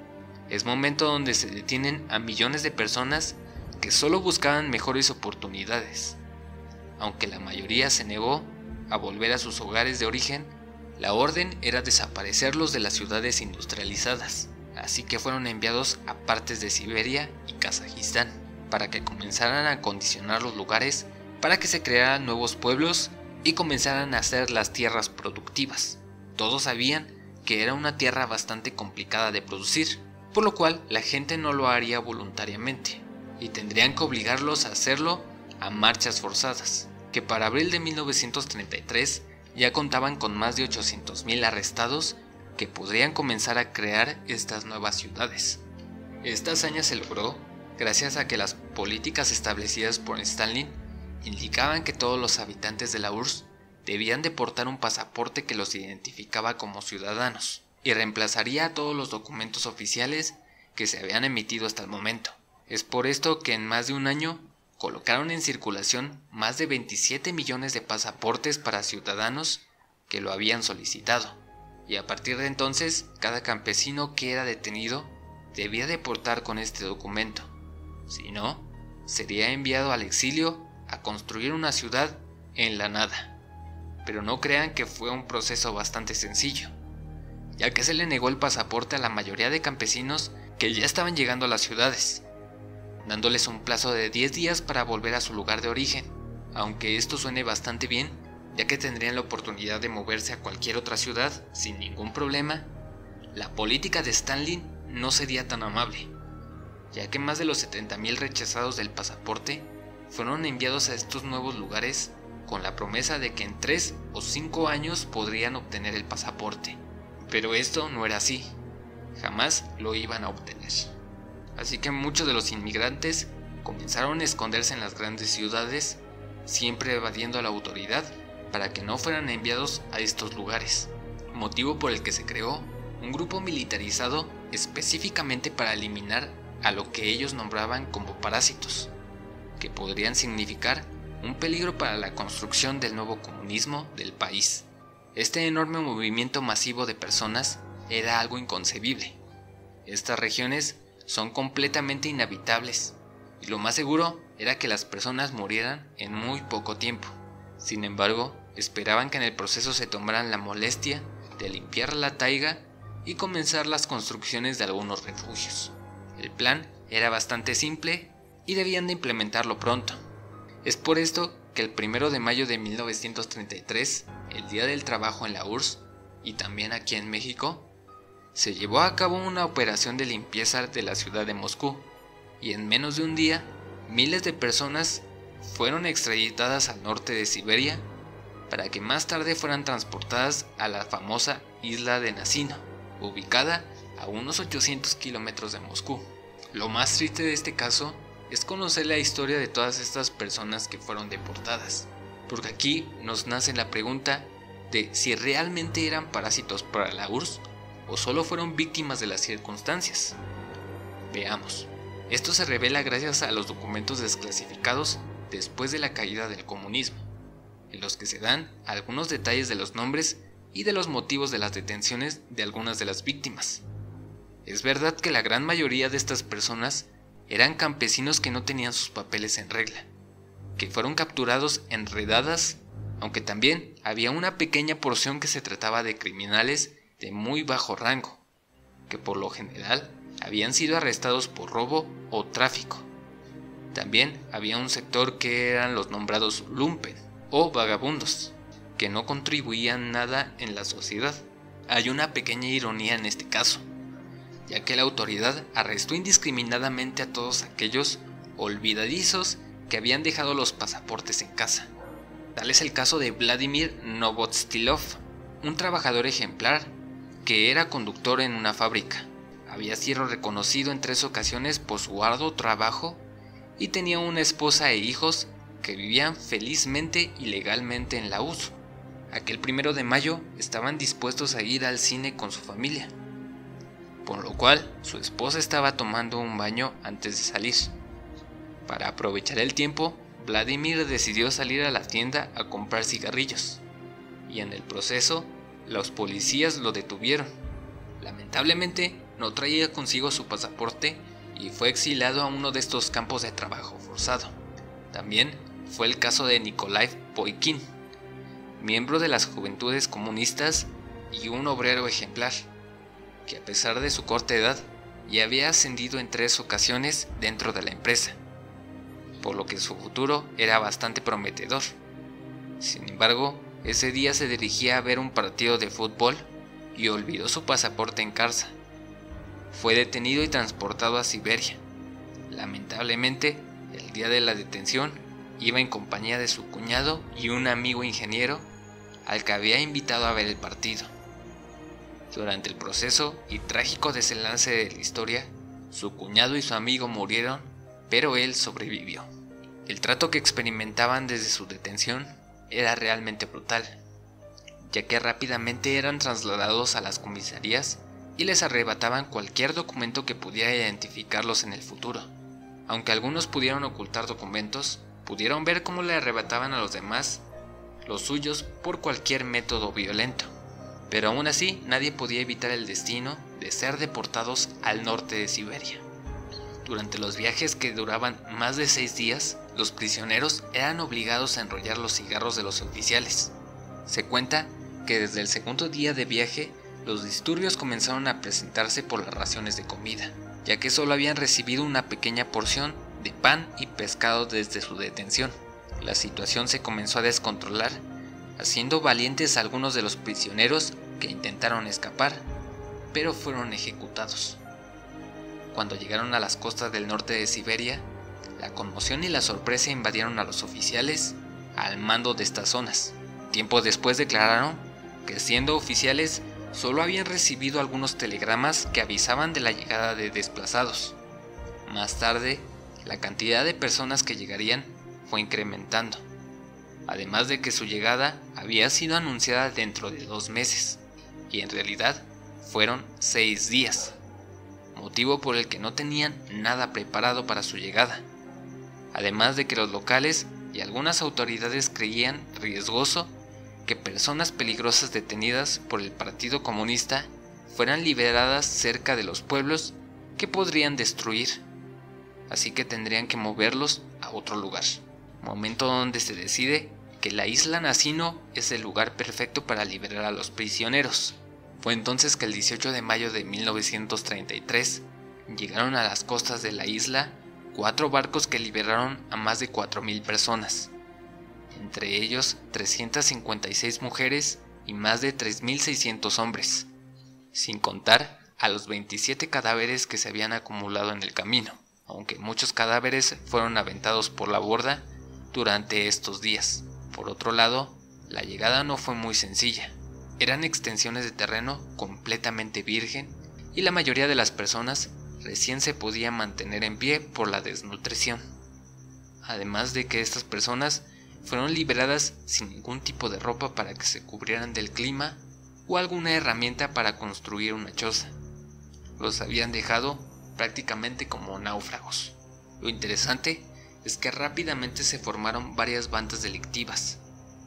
Es momento donde se detienen a millones de personas que solo buscaban mejores oportunidades. Aunque la mayoría se negó a volver a sus hogares de origen, la orden era desaparecerlos de las ciudades industrializadas, así que fueron enviados a partes de Siberia y Kazajistán, para que comenzaran a acondicionar los lugares para que se crearan nuevos pueblos y comenzaran a hacer las tierras productivas. Todos sabían que era una tierra bastante complicada de producir, por lo cual la gente no lo haría voluntariamente, y tendrían que obligarlos a hacerlo a marchas forzadas, que para abril de 1933 ya contaban con más de 800,000 arrestados que podrían comenzar a crear estas nuevas ciudades. Esta hazaña se logró gracias a que las políticas establecidas por Stalin indicaban que todos los habitantes de la URSS debían de portar un pasaporte que los identificaba como ciudadanos y reemplazaría a todos los documentos oficiales que se habían emitido hasta el momento. Es por esto que en más de un año colocaron en circulación más de 27 millones de pasaportes para ciudadanos que lo habían solicitado, y a partir de entonces cada campesino que era detenido debía de portar con este documento, si no, sería enviado al exilio a construir una ciudad en la nada. Pero no crean que fue un proceso bastante sencillo, ya que se le negó el pasaporte a la mayoría de campesinos que ya estaban llegando a las ciudades, dándoles un plazo de 10 días para volver a su lugar de origen. Aunque esto suene bastante bien, ya que tendrían la oportunidad de moverse a cualquier otra ciudad sin ningún problema, la política de Stalin no sería tan amable, ya que más de los 70,000 rechazados del pasaporte fueron enviados a estos nuevos lugares con la promesa de que en 3 o 5 años podrían obtener el pasaporte. Pero esto no era así, jamás lo iban a obtener. Así que muchos de los inmigrantes comenzaron a esconderse en las grandes ciudades, siempre evadiendo a la autoridad para que no fueran enviados a estos lugares, motivo por el que se creó un grupo militarizado específicamente para eliminar a lo que ellos nombraban como parásitos, que podrían significar un peligro para la construcción del nuevo comunismo del país. Este enorme movimiento masivo de personas era algo inconcebible. Estas regiones son completamente inhabitables, y lo más seguro era que las personas murieran en muy poco tiempo. Sin embargo, esperaban que en el proceso se tomaran la molestia de limpiar la taiga y comenzar las construcciones de algunos refugios. El plan era bastante simple y debían de implementarlo pronto. Es por esto que el 1 de mayo de 1933, el Día del Trabajo en la URSS y también aquí en México, se llevó a cabo una operación de limpieza de la ciudad de Moscú, y en menos de un día, miles de personas fueron extraditadas al norte de Siberia para que más tarde fueran transportadas a la famosa isla de Nasino, ubicada a unos 800 kilómetros de Moscú. Lo más triste de este caso es conocer la historia de todas estas personas que fueron deportadas, porque aquí nos nace la pregunta de si realmente eran parásitos para la URSS o solo fueron víctimas de las circunstancias. Veamos. Esto se revela gracias a los documentos desclasificados después de la caída del comunismo, en los que se dan algunos detalles de los nombres y de los motivos de las detenciones de algunas de las víctimas. Es verdad que la gran mayoría de estas personas eran campesinos que no tenían sus papeles en regla, que fueron capturados en redadas, aunque también había una pequeña porción que se trataba de criminales de muy bajo rango, que por lo general habían sido arrestados por robo o tráfico. También había un sector que eran los nombrados lumpen o vagabundos, que no contribuían nada en la sociedad. Hay una pequeña ironía en este caso, ya que la autoridad arrestó indiscriminadamente a todos aquellos olvidadizos que habían dejado los pasaportes en casa. Tal es el caso de Vladimir Novostilov, un trabajador ejemplar que era conductor en una fábrica. Había sido reconocido en 3 ocasiones por su arduo trabajo y tenía una esposa e hijos que vivían felizmente y legalmente en la URSS. Aquel 1 de mayo estaban dispuestos a ir al cine con su familia, por lo cual su esposa estaba tomando un baño antes de salir. Para aprovechar el tiempo, Vladimir decidió salir a la tienda a comprar cigarrillos, y en el proceso, los policías lo detuvieron. Lamentablemente, no traía consigo su pasaporte y fue exiliado a uno de estos campos de trabajo forzado. También fue el caso de Nikolai Poikin, miembro de las Juventudes Comunistas y un obrero ejemplar, que a pesar de su corta edad ya había ascendido en 3 ocasiones dentro de la empresa, por lo que su futuro era bastante prometedor. Sin embargo, ese día se dirigía a ver un partido de fútbol y olvidó su pasaporte en casa. Fue detenido y transportado a Siberia. Lamentablemente, el día de la detención iba en compañía de su cuñado y un amigo ingeniero al que había invitado a ver el partido. Durante el proceso y trágico desenlace de la historia, su cuñado y su amigo murieron, pero él sobrevivió. El trato que experimentaban desde su detención era realmente brutal, ya que rápidamente eran trasladados a las comisarías y les arrebataban cualquier documento que pudiera identificarlos en el futuro. Aunque algunos pudieron ocultar documentos, pudieron ver cómo le arrebataban a los demás los suyos por cualquier método violento. Pero aún así, nadie podía evitar el destino de ser deportados al norte de Siberia. Durante los viajes que duraban más de 6 días, los prisioneros eran obligados a enrollar los cigarros de los oficiales. Se cuenta que desde el segundo día de viaje, los disturbios comenzaron a presentarse por las raciones de comida, ya que solo habían recibido una pequeña porción de pan y pescado desde su detención. La situación se comenzó a descontrolar, haciendo valientes a algunos de los prisioneros que intentaron escapar, pero fueron ejecutados. Cuando llegaron a las costas del norte de Siberia, la conmoción y la sorpresa invadieron a los oficiales al mando de estas zonas. Tiempo después declararon que, siendo oficiales, solo habían recibido algunos telegramas que avisaban de la llegada de desplazados. Más tarde, La cantidad de personas que llegarían fue incrementando, además de que su llegada había sido anunciada dentro de 2 meses, y en realidad fueron 6 días, motivo por el que no tenían nada preparado para su llegada, además de que los locales y algunas autoridades creían riesgoso que personas peligrosas detenidas por el Partido Comunista fueran liberadas cerca de los pueblos que podrían destruir, así que tendrían que moverlos a otro lugar, momento donde se decide que la isla Nacino es el lugar perfecto para liberar a los prisioneros. Fue entonces que el 18 de mayo de 1933 llegaron a las costas de la isla 4 barcos que liberaron a más de 4.000 personas, entre ellos 356 mujeres y más de 3.600 hombres, sin contar a los 27 cadáveres que se habían acumulado en el camino, aunque muchos cadáveres fueron aventados por la borda durante estos días. Por otro lado, la llegada no fue muy sencilla. Eran extensiones de terreno completamente virgen y la mayoría de las personas recién se podía mantener en pie por la desnutrición. Además de que estas personas fueron liberadas sin ningún tipo de ropa para que se cubrieran del clima o alguna herramienta para construir una choza. Los habían dejado prácticamente como náufragos. Lo interesante es que rápidamente se formaron varias bandas delictivas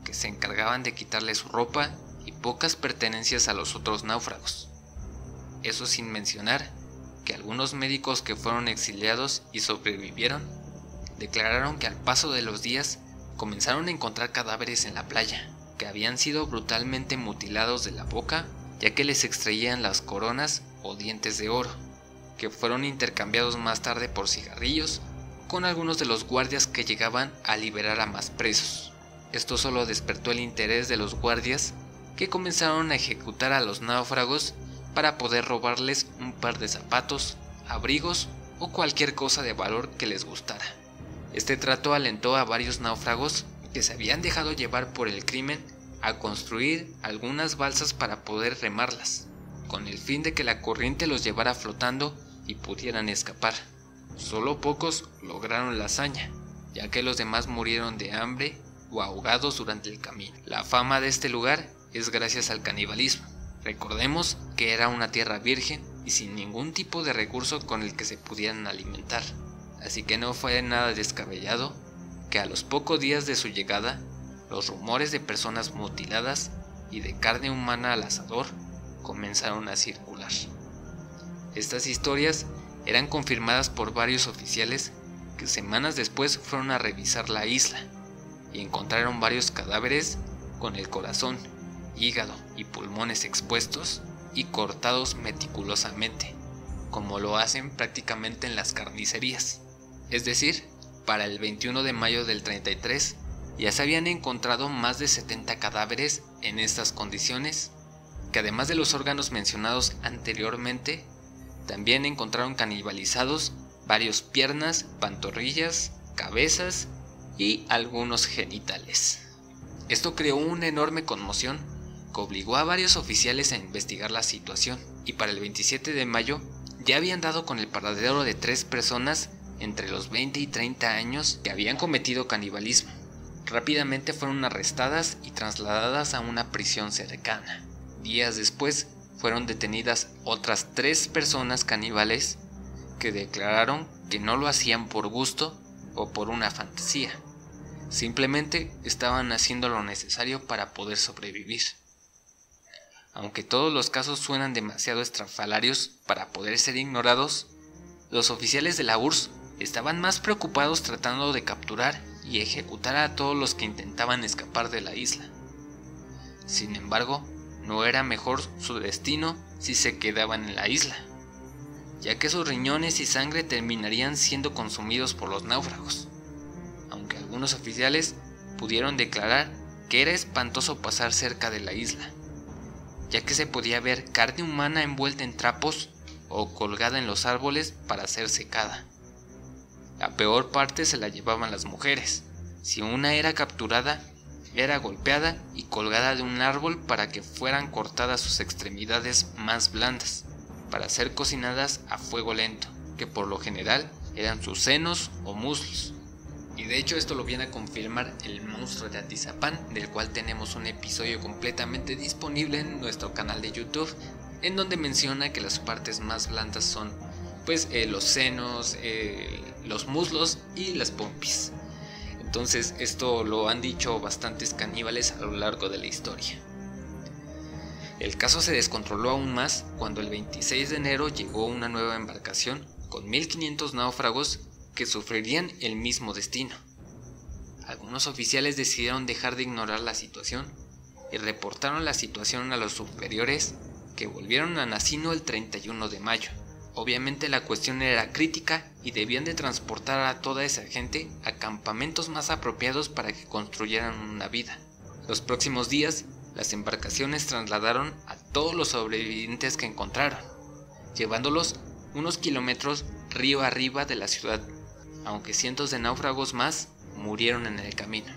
que se encargaban de quitarle su ropa y pocas pertenencias a los otros náufragos. Eso sin mencionar que algunos médicos que fueron exiliados y sobrevivieron declararon que al paso de los días comenzaron a encontrar cadáveres en la playa, que habían sido brutalmente mutilados de la boca, ya que les extraían las coronas o dientes de oro, que fueron intercambiados más tarde por cigarrillos con algunos de los guardias que llegaban a liberar a más presos. Esto solo despertó el interés de los guardias, que comenzaron a ejecutar a los náufragos para poder robarles un par de zapatos, abrigos o cualquier cosa de valor que les gustara. Este trato alentó a varios náufragos que se habían dejado llevar por el crimen a construir algunas balsas para poder remarlas, con el fin de que la corriente los llevara flotando y pudieran escapar. Solo pocos lograron la hazaña, ya que los demás murieron de hambre o ahogados durante el camino. La fama de este lugar es gracias al canibalismo. Recordemos que era una tierra virgen y sin ningún tipo de recurso con el que se pudieran alimentar, así que no fue nada descabellado que a los pocos días de su llegada, los rumores de personas mutiladas y de carne humana al asador comenzaron a circular. Estas historias eran confirmadas por varios oficiales que semanas después fueron a revisar la isla y encontraron varios cadáveres con el corazón, hígado y pulmones expuestos y cortados meticulosamente, como lo hacen prácticamente en las carnicerías. Es decir, para el 21 de mayo del 33 ya se habían encontrado más de 70 cadáveres en estas condiciones, que además de los órganos mencionados anteriormente, también encontraron canibalizados varios piernas, pantorrillas, cabezas y algunos genitales. Esto creó una enorme conmoción que obligó a varios oficiales a investigar la situación, y para el 27 de mayo ya habían dado con el paradero de 3 personas entre los 20 y 30 años que habían cometido canibalismo. Rápidamente fueron arrestadas y trasladadas a una prisión cercana. Días después fueron detenidas otras 3 personas caníbales que declararon que no lo hacían por gusto o por una fantasía, simplemente estaban haciendo lo necesario para poder sobrevivir. Aunque todos los casos suenan demasiado estrafalarios para poder ser ignorados, los oficiales de la URSS estaban más preocupados tratando de capturar y ejecutar a todos los que intentaban escapar de la isla. Sin embargo, no era mejor su destino si se quedaban en la isla, ya que sus riñones y sangre terminarían siendo consumidos por los náufragos, aunque algunos oficiales pudieron declarar que era espantoso pasar cerca de la isla, ya que se podía ver carne humana envuelta en trapos o colgada en los árboles para ser secada. La peor parte se la llevaban las mujeres. Si una era capturada, era golpeada y colgada de un árbol para que fueran cortadas sus extremidades más blandas, para ser cocinadas a fuego lento, que por lo general eran sus senos o muslos. Y de hecho esto lo viene a confirmar el monstruo de Atizapán, del cual tenemos un episodio completamente disponible en nuestro canal de YouTube, en donde menciona que las partes más blandas son pues los senos, los muslos y las pompis. Entonces esto lo han dicho bastantes caníbales a lo largo de la historia. El caso se descontroló aún más cuando el 26 de enero llegó una nueva embarcación con 1500 náufragos que sufrirían el mismo destino. Algunos oficiales decidieron dejar de ignorar la situación y reportaron la situación a los superiores, que volvieron a Nasino el 31 de mayo. Obviamente la cuestión era crítica y debían de transportar a toda esa gente a campamentos más apropiados para que construyeran una vida. Los próximos días, las embarcaciones trasladaron a todos los sobrevivientes que encontraron, llevándolos unos kilómetros río arriba de la ciudad, aunque cientos de náufragos más murieron en el camino.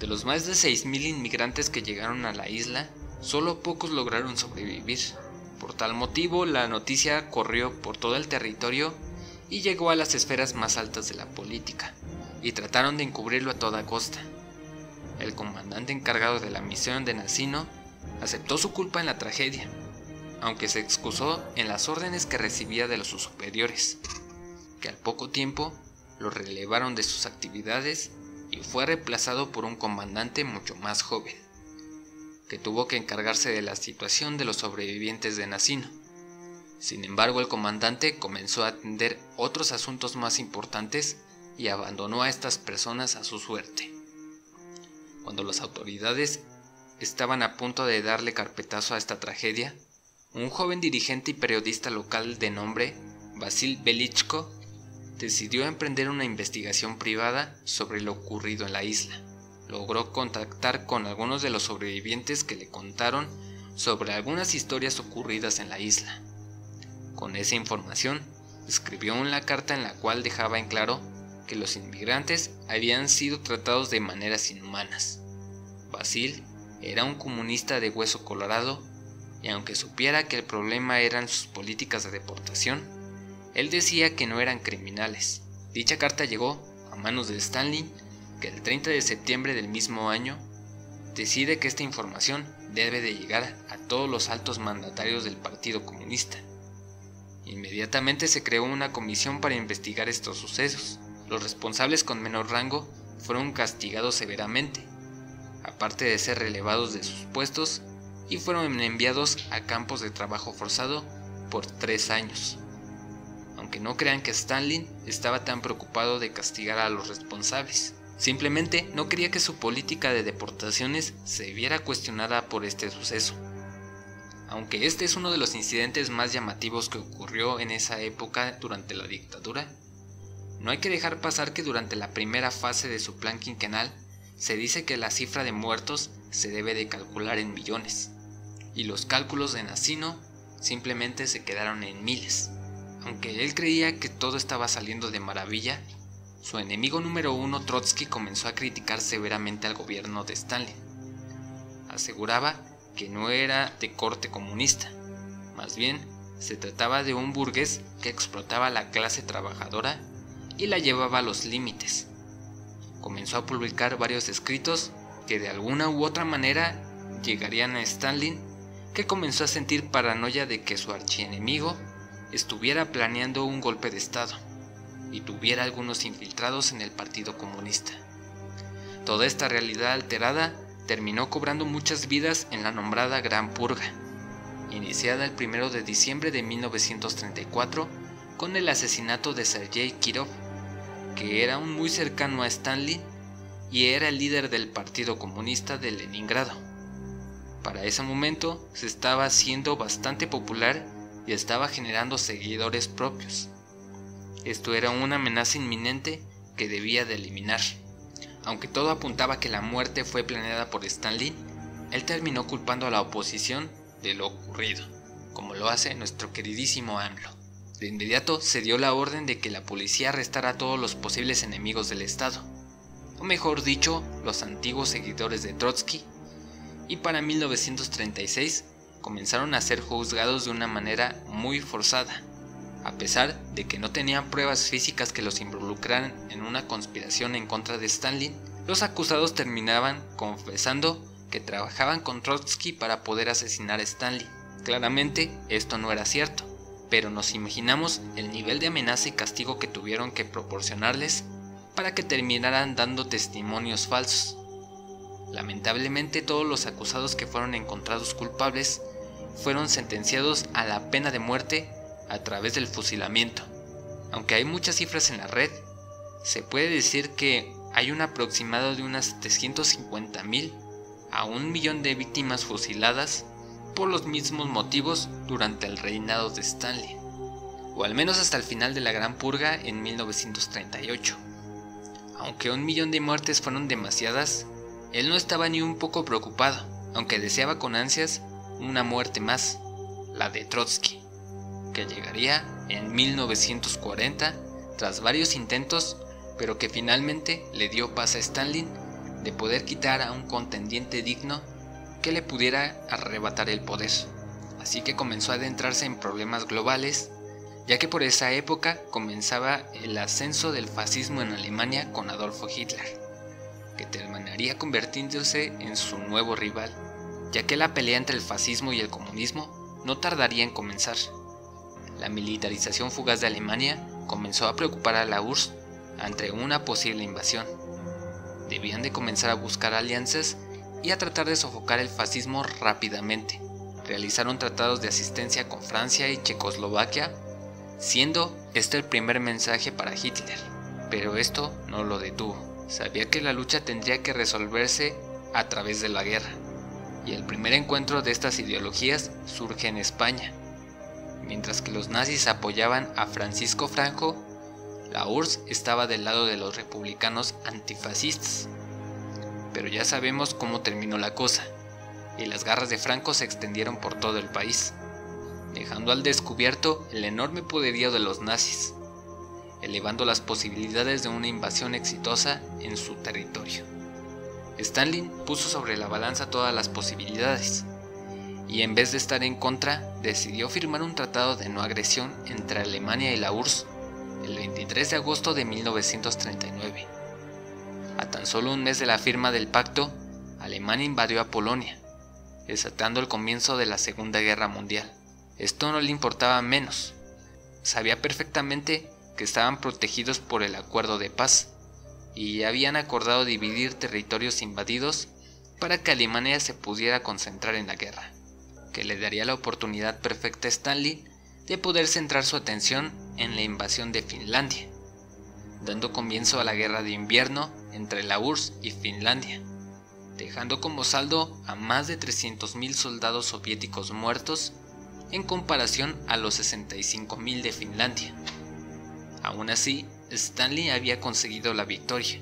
De los más de 6.000 inmigrantes que llegaron a la isla, solo pocos lograron sobrevivir. Por tal motivo, la noticia corrió por todo el territorio y llegó a las esferas más altas de la política, y trataron de encubrirlo a toda costa. El comandante encargado de la misión de Nasino aceptó su culpa en la tragedia, aunque se excusó en las órdenes que recibía de los sus superiores, que al poco tiempo lo relevaron de sus actividades y fue reemplazado por un comandante mucho más joven, que tuvo que encargarse de la situación de los sobrevivientes de Nasino. Sin embargo, el comandante comenzó a atender otros asuntos más importantes y abandonó a estas personas a su suerte. Cuando las autoridades estaban a punto de darle carpetazo a esta tragedia, un joven dirigente y periodista local de nombre Vasil Velichko decidió emprender una investigación privada sobre lo ocurrido en la isla. Logró contactar con algunos de los sobrevivientes que le contaron sobre algunas historias ocurridas en la isla. Con esa información, escribió una carta en la cual dejaba en claro que los inmigrantes habían sido tratados de maneras inhumanas. Vasil era un comunista de hueso colorado, y aunque supiera que el problema eran sus políticas de deportación, él decía que no eran criminales. Dicha carta llegó a manos de Stalin, que el 30 de septiembre del mismo año decide que esta información debe de llegar a todos los altos mandatarios del Partido Comunista. Inmediatamente se creó una comisión para investigar estos sucesos. Los responsables con menor rango fueron castigados severamente, aparte de ser relevados de sus puestos, y fueron enviados a campos de trabajo forzado por 3 años. Aunque no crean que Stalin estaba tan preocupado de castigar a los responsables, simplemente no quería que su política de deportaciones se viera cuestionada por este suceso. Aunque este es uno de los incidentes más llamativos que ocurrió en esa época durante la dictadura, no hay que dejar pasar que durante la primera fase de su plan quinquenal se dice que la cifra de muertos se debe de calcular en millones, y los cálculos de Nasino simplemente se quedaron en miles. Aunque él creía que todo estaba saliendo de maravilla, su enemigo número 1, Trotsky, comenzó a criticar severamente al gobierno de Stalin. Aseguraba que no era de corte comunista, más bien se trataba de un burgués que explotaba a la clase trabajadora y la llevaba a los límites. Comenzó a publicar varios escritos que de alguna u otra manera llegarían a Stalin, que comenzó a sentir paranoia de que su archienemigo estuviera planeando un golpe de estado y tuviera algunos infiltrados en el Partido Comunista. Toda esta realidad alterada terminó cobrando muchas vidas en la nombrada Gran Purga, iniciada el 1 de diciembre de 1934 con el asesinato de Sergei Kirov, que era un muy cercano a Stalin y era el líder del Partido Comunista de Leningrado. Para ese momento se estaba haciendo bastante popular y estaba generando seguidores propios. Esto era una amenaza inminente que debía de eliminar. Aunque todo apuntaba que la muerte fue planeada por Stalin, él terminó culpando a la oposición de lo ocurrido, como lo hace nuestro queridísimo AMLO. De inmediato se dio la orden de que la policía arrestara a todos los posibles enemigos del Estado, o mejor dicho, los antiguos seguidores de Trotsky, y para 1936 comenzaron a ser juzgados de una manera muy forzada. A pesar de que no tenían pruebas físicas que los involucraran en una conspiración en contra de Stalin, los acusados terminaban confesando que trabajaban con Trotsky para poder asesinar a Stalin. Claramente esto no era cierto, pero nos imaginamos el nivel de amenaza y castigo que tuvieron que proporcionarles para que terminaran dando testimonios falsos. Lamentablemente todos los acusados que fueron encontrados culpables fueron sentenciados a la pena de muerte a través del fusilamiento. Aunque hay muchas cifras en la red, se puede decir que hay un aproximado de unas 750,000 a 1,000,000 de víctimas fusiladas por los mismos motivos durante el reinado de Stalin, o al menos hasta el final de la Gran Purga en 1938. Aunque 1,000,000 de muertes fueron demasiadas, él no estaba ni un poco preocupado, aunque deseaba con ansias una muerte más, la de Trotsky, que llegaría en 1940 tras varios intentos, pero que finalmente le dio paz a Stalin de poder quitar a un contendiente digno que le pudiera arrebatar el poder. Así que comenzó a adentrarse en problemas globales, ya que por esa época comenzaba el ascenso del fascismo en Alemania con Adolfo Hitler, que terminaría convirtiéndose en su nuevo rival, ya que la pelea entre el fascismo y el comunismo no tardaría en comenzar. La militarización fugaz de Alemania comenzó a preocupar a la URSS ante una posible invasión. Debían de comenzar a buscar alianzas y a tratar de sofocar el fascismo rápidamente. Realizaron tratados de asistencia con Francia y Checoslovaquia, siendo este el primer mensaje para Hitler, pero esto no lo detuvo. Sabía que la lucha tendría que resolverse a través de la guerra, y el primer encuentro de estas ideologías surge en España. Mientras que los nazis apoyaban a Francisco Franco, la URSS estaba del lado de los republicanos antifascistas. Pero ya sabemos cómo terminó la cosa, y las garras de Franco se extendieron por todo el país, dejando al descubierto el enorme poderío de los nazis, elevando las posibilidades de una invasión exitosa en su territorio. Stalin puso sobre la balanza todas las posibilidades, y en vez de estar en contra, decidió firmar un tratado de no agresión entre Alemania y la URSS el 23 de agosto de 1939. A tan solo un mes de la firma del pacto, Alemania invadió a Polonia, desatando el comienzo de la Segunda Guerra Mundial. Esto no le importaba menos. Sabía perfectamente que estaban protegidos por el acuerdo de paz y habían acordado dividir territorios invadidos para que Alemania se pudiera concentrar en la guerra, que le daría la oportunidad perfecta a Stalin de poder centrar su atención en la invasión de Finlandia, dando comienzo a la guerra de invierno entre la URSS y Finlandia, dejando como saldo a más de 300,000 soldados soviéticos muertos en comparación a los 65,000 de Finlandia. Aún así, Stalin había conseguido la victoria.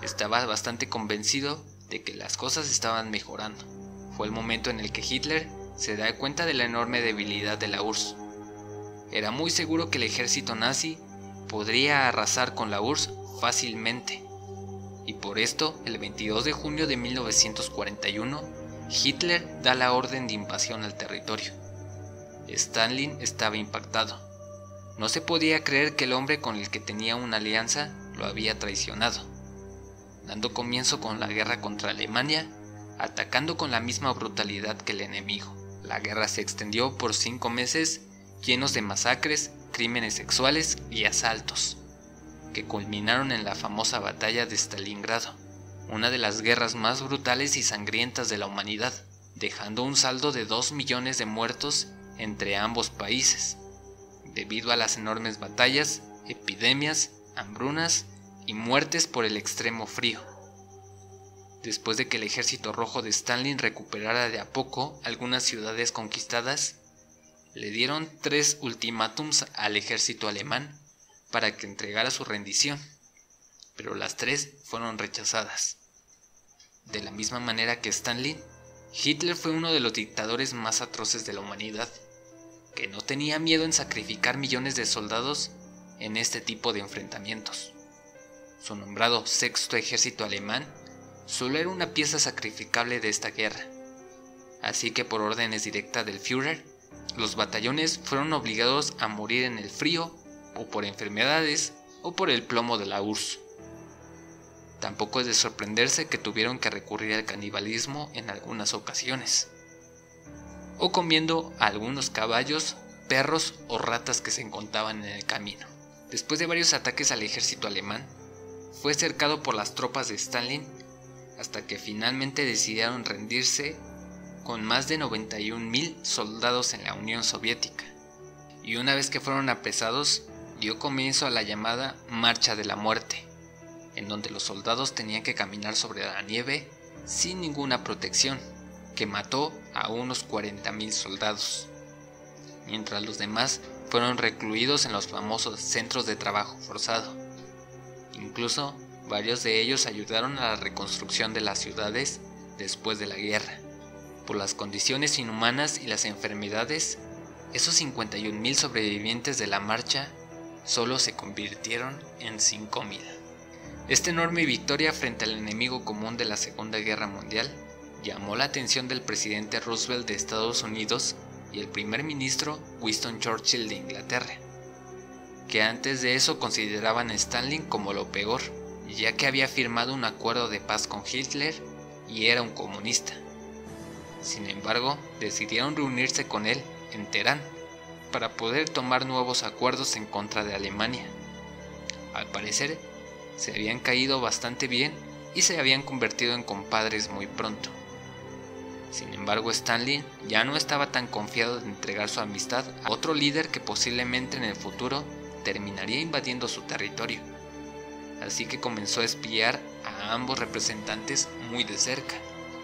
Estaba bastante convencido de que las cosas estaban mejorando. Fue el momento en el que Hitler se da cuenta de la enorme debilidad de la URSS. Era muy seguro que el ejército nazi podría arrasar con la URSS fácilmente, y por esto, el 22 de junio de 1941, Hitler da la orden de invasión al territorio. Stalin estaba impactado. No se podía creer que el hombre con el que tenía una alianza lo había traicionado, dando comienzo con la guerra contra Alemania, atacando con la misma brutalidad que el enemigo. La guerra se extendió por 5 meses, llenos de masacres, crímenes sexuales y asaltos, que culminaron en la famosa batalla de Stalingrado, una de las guerras más brutales y sangrientas de la humanidad, dejando un saldo de 2 millones de muertos entre ambos países, debido a las enormes batallas, epidemias, hambrunas y muertes por el extremo frío. Después de que el ejército rojo de Stalin recuperara de a poco algunas ciudades conquistadas, le dieron 3 ultimátums al ejército alemán para que entregara su rendición, pero las 3 fueron rechazadas. De la misma manera que Stalin, Hitler fue uno de los dictadores más atroces de la humanidad, que no tenía miedo en sacrificar millones de soldados en este tipo de enfrentamientos. Su nombrado Sexto Ejército Alemán solo era una pieza sacrificable de esta guerra, así que por órdenes directas del Führer, los batallones fueron obligados a morir en el frío, o por enfermedades, o por el plomo de la URSS. Tampoco es de sorprenderse que tuvieron que recurrir al canibalismo en algunas ocasiones, o comiendo a algunos caballos, perros o ratas que se encontraban en el camino. Después de varios ataques al ejército alemán, fue cercado por las tropas de Stalin hasta que finalmente decidieron rendirse con más de 91,000 soldados en la Unión Soviética. Y una vez que fueron apresados, dio comienzo a la llamada Marcha de la Muerte, en donde los soldados tenían que caminar sobre la nieve sin ninguna protección, que mató a unos 40,000 soldados, mientras los demás fueron recluidos en los famosos centros de trabajo forzado. Incluso varios de ellos ayudaron a la reconstrucción de las ciudades después de la guerra. Por las condiciones inhumanas y las enfermedades, esos 51,000 sobrevivientes de la marcha solo se convirtieron en 5,000. Esta enorme victoria frente al enemigo común de la Segunda Guerra Mundial llamó la atención del presidente Roosevelt de Estados Unidos y el primer ministro Winston Churchill de Inglaterra, que antes de eso consideraban a Stalin como lo peor, ya que había firmado un acuerdo de paz con Hitler y era un comunista. Sin embargo, decidieron reunirse con él en Teherán para poder tomar nuevos acuerdos en contra de Alemania. Al parecer, se habían caído bastante bien y se habían convertido en compadres muy pronto. Sin embargo, Stalin ya no estaba tan confiado de entregar su amistad a otro líder que posiblemente en el futuro terminaría invadiendo su territorio. Así que comenzó a espiar a ambos representantes muy de cerca.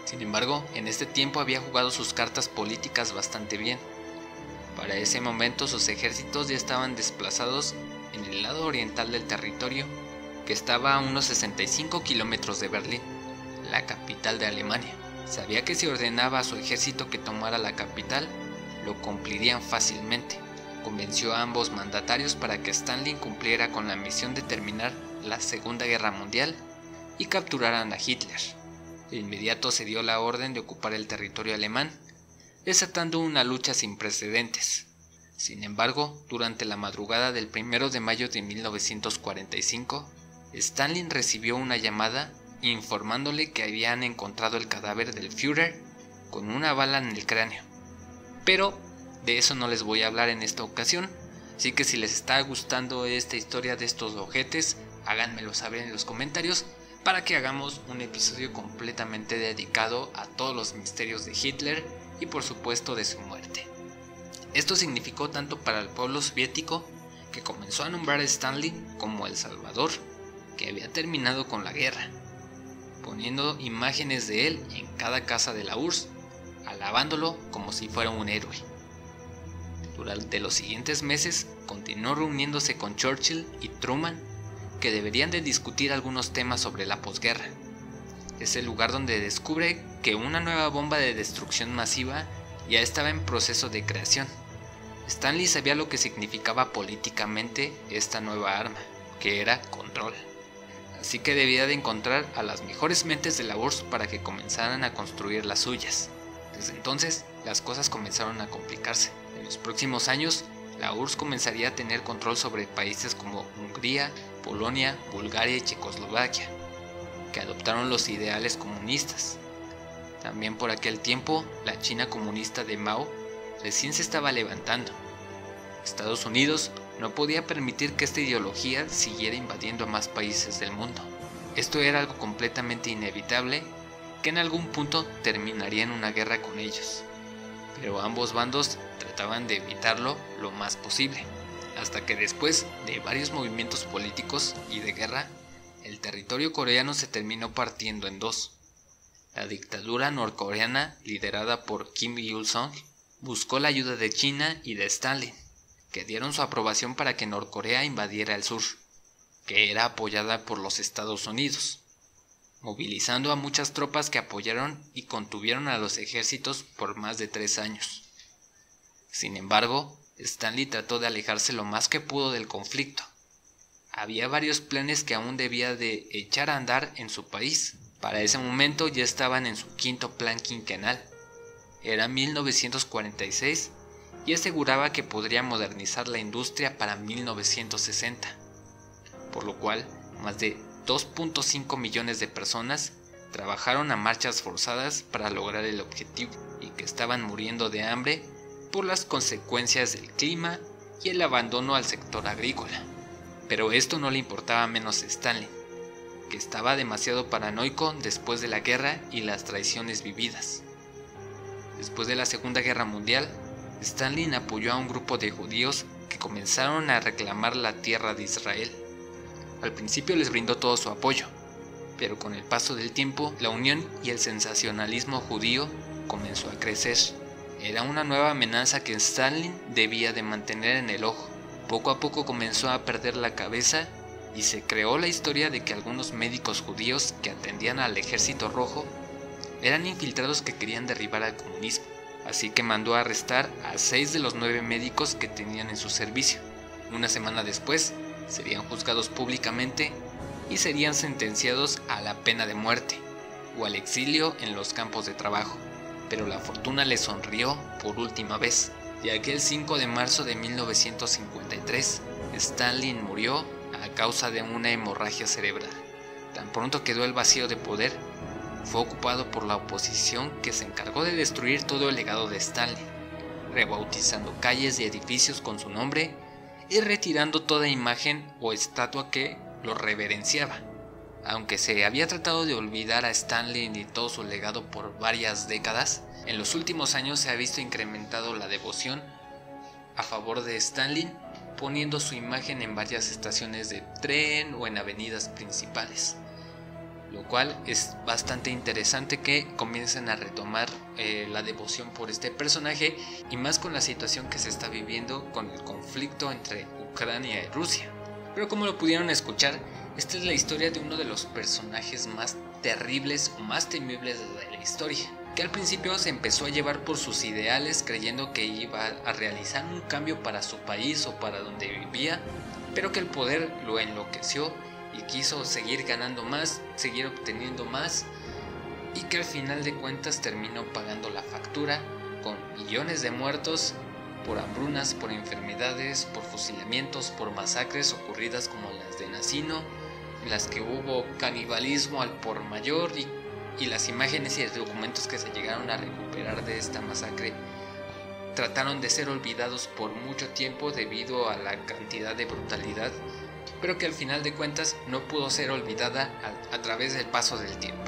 Sin embargo, en este tiempo había jugado sus cartas políticas bastante bien. Para ese momento sus ejércitos ya estaban desplazados en el lado oriental del territorio, que estaba a unos 65 kilómetros de Berlín, la capital de Alemania. Sabía que si ordenaba a su ejército que tomara la capital, lo cumplirían fácilmente. Convenció a ambos mandatarios para que Stalin cumpliera con la misión de terminar la Segunda Guerra Mundial y capturaran a Hitler. De inmediato se dio la orden de ocupar el territorio alemán, desatando una lucha sin precedentes. Sin embargo, durante la madrugada del 1 de mayo de 1945, Stalin recibió una llamada informándole que habían encontrado el cadáver del Führer con una bala en el cráneo. Pero de eso no les voy a hablar en esta ocasión, así que si les está gustando esta historia de estos ojetes, háganmelo saber en los comentarios para que hagamos un episodio completamente dedicado a todos los misterios de Hitler y por supuesto de su muerte. Esto significó tanto para el pueblo soviético, que comenzó a nombrar a Stalin como el Salvador, que había terminado con la guerra, poniendo imágenes de él en cada casa de la URSS, alabándolo como si fuera un héroe. Durante los siguientes meses continuó reuniéndose con Churchill y Truman, que deberían de discutir algunos temas sobre la posguerra. Es el lugar donde descubre que una nueva bomba de destrucción masiva ya estaba en proceso de creación. Stanley sabía lo que significaba políticamente esta nueva arma, que era control. Así que debía de encontrar a las mejores mentes de la URSS para que comenzaran a construir las suyas. Desde entonces, las cosas comenzaron a complicarse. En los próximos años, la URSS comenzaría a tener control sobre países como Hungría, Polonia, Bulgaria y Checoslovaquia, que adoptaron los ideales comunistas. También por aquel tiempo, la China comunista de Mao recién se estaba levantando. Estados Unidos no podía permitir que esta ideología siguiera invadiendo a más países del mundo. Esto era algo completamente inevitable, que en algún punto terminaría en una guerra con ellos. Pero ambos bandos trataban de evitarlo lo más posible, hasta que después de varios movimientos políticos y de guerra, el territorio coreano se terminó partiendo en dos. La dictadura norcoreana, liderada por Kim Il-sung, buscó la ayuda de China y de Stalin, que dieron su aprobación para que Norcorea invadiera el sur, que era apoyada por los Estados Unidos, movilizando a muchas tropas que apoyaron y contuvieron a los ejércitos por más de 3 años. Sin embargo, Stanley trató de alejarse lo más que pudo del conflicto. Había varios planes que aún debía de echar a andar en su país. Para ese momento ya estaban en su 5º plan quinquenal. Era 1946 y aseguraba que podría modernizar la industria para 1960, por lo cual más de 2.5 millones de personas trabajaron a marchas forzadas para lograr el objetivo y que estaban muriendo de hambre por las consecuencias del clima y el abandono al sector agrícola. Pero esto no le importaba menos a Stalin, que estaba demasiado paranoico después de la guerra y las traiciones vividas. Después de la Segunda Guerra Mundial, Stalin apoyó a un grupo de judíos que comenzaron a reclamar la tierra de Israel. Al principio les brindó todo su apoyo, pero con el paso del tiempo, la unión y el sensacionalismo judío comenzó a crecer. Era una nueva amenaza que Stalin debía de mantener en el ojo. Poco a poco comenzó a perder la cabeza y se creó la historia de que algunos médicos judíos que atendían al Ejército Rojo eran infiltrados que querían derribar al comunismo. Así que mandó a arrestar a 6 de los 9 médicos que tenían en su servicio. Una semana después, serían juzgados públicamente y serían sentenciados a la pena de muerte o al exilio en los campos de trabajo. Pero la fortuna les sonrió por última vez, ya que el 5 de marzo de 1953, Stalin murió a causa de una hemorragia cerebral. Tan pronto quedó el vacío de poder, fue ocupado por la oposición que se encargó de destruir todo el legado de Stalin, rebautizando calles y edificios con su nombre y retirando toda imagen o estatua que lo reverenciaba. Aunque se había tratado de olvidar a Stalin y todo su legado por varias décadas, en los últimos años se ha visto incrementado la devoción a favor de Stalin, poniendo su imagen en varias estaciones de tren o en avenidas principales, lo cual es bastante interesante que comiencen a retomar la devoción por este personaje, y más con la situación que se está viviendo con el conflicto entre Ucrania y Rusia. Pero como lo pudieron escuchar, esta es la historia de uno de los personajes más terribles o más temibles de la historia, que al principio se empezó a llevar por sus ideales creyendo que iba a realizar un cambio para su país o para donde vivía, pero que el poder lo enloqueció y quiso seguir ganando más, seguir obteniendo más, y que al final de cuentas terminó pagando la factura con millones de muertos por hambrunas, por enfermedades, por fusilamientos, por masacres ocurridas como las de Nasino, en las que hubo canibalismo al por mayor, y las imágenes y documentos que se llegaron a recuperar de esta masacre trataron de ser olvidados por mucho tiempo debido a la cantidad de brutalidad, pero que al final de cuentas no pudo ser olvidada a través del paso del tiempo.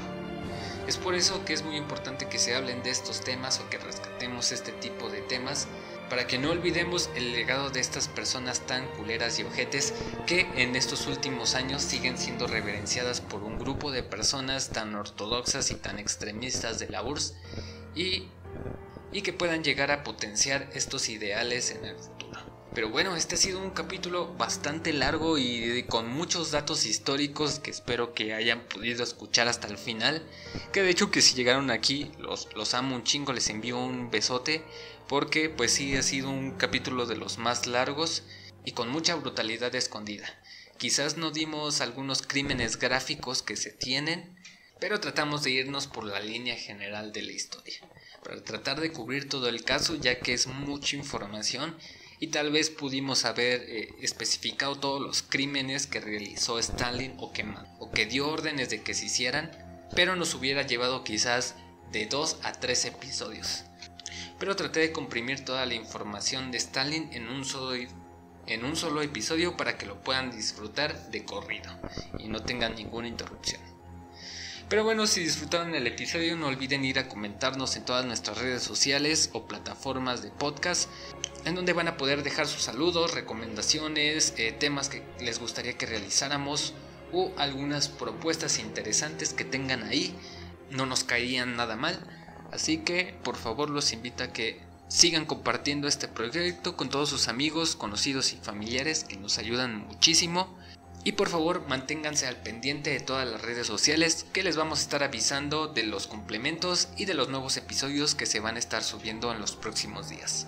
Es por eso que es muy importante que se hablen de estos temas o que rescatemos este tipo de temas, para que no olvidemos el legado de estas personas tan culeras y ojetes que en estos últimos años siguen siendo reverenciadas por un grupo de personas tan ortodoxas y tan extremistas de la URSS, y que puedan llegar a potenciar estos ideales en el futuro. Pero bueno, este ha sido un capítulo bastante largo y con muchos datos históricos que espero que hayan podido escuchar hasta el final. Que de hecho que si llegaron aquí los amo un chingo, les envío un besote, porque pues sí ha sido un capítulo de los más largos y con mucha brutalidad escondida. Quizás no dimos algunos crímenes gráficos que se tienen, pero tratamos de irnos por la línea general de la historia, para tratar de cubrir todo el caso, ya que es mucha información. Y tal vez pudimos haber especificado todos los crímenes que realizó Stalin o que dio órdenes de que se hicieran, pero nos hubiera llevado quizás de 2 a 3 episodios. Pero traté de comprimir toda la información de Stalin en un solo episodio para que lo puedan disfrutar de corrido y no tengan ninguna interrupción. Pero bueno, si disfrutaron el episodio, no olviden ir a comentarnos en todas nuestras redes sociales o plataformas de podcast, en donde van a poder dejar sus saludos, recomendaciones, temas que les gustaría que realizáramos o algunas propuestas interesantes que tengan ahí. No nos caerían nada mal, así que por favor los invito a que sigan compartiendo este proyecto con todos sus amigos, conocidos y familiares, que nos ayudan muchísimo. Y por favor manténganse al pendiente de todas las redes sociales, que les vamos a estar avisando de los complementos y de los nuevos episodios que se van a estar subiendo en los próximos días.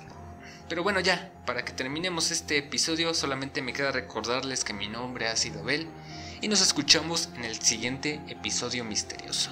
Pero bueno, ya, para que terminemos este episodio, solamente me queda recordarles que mi nombre ha sido Abel y nos escuchamos en el siguiente episodio misterioso.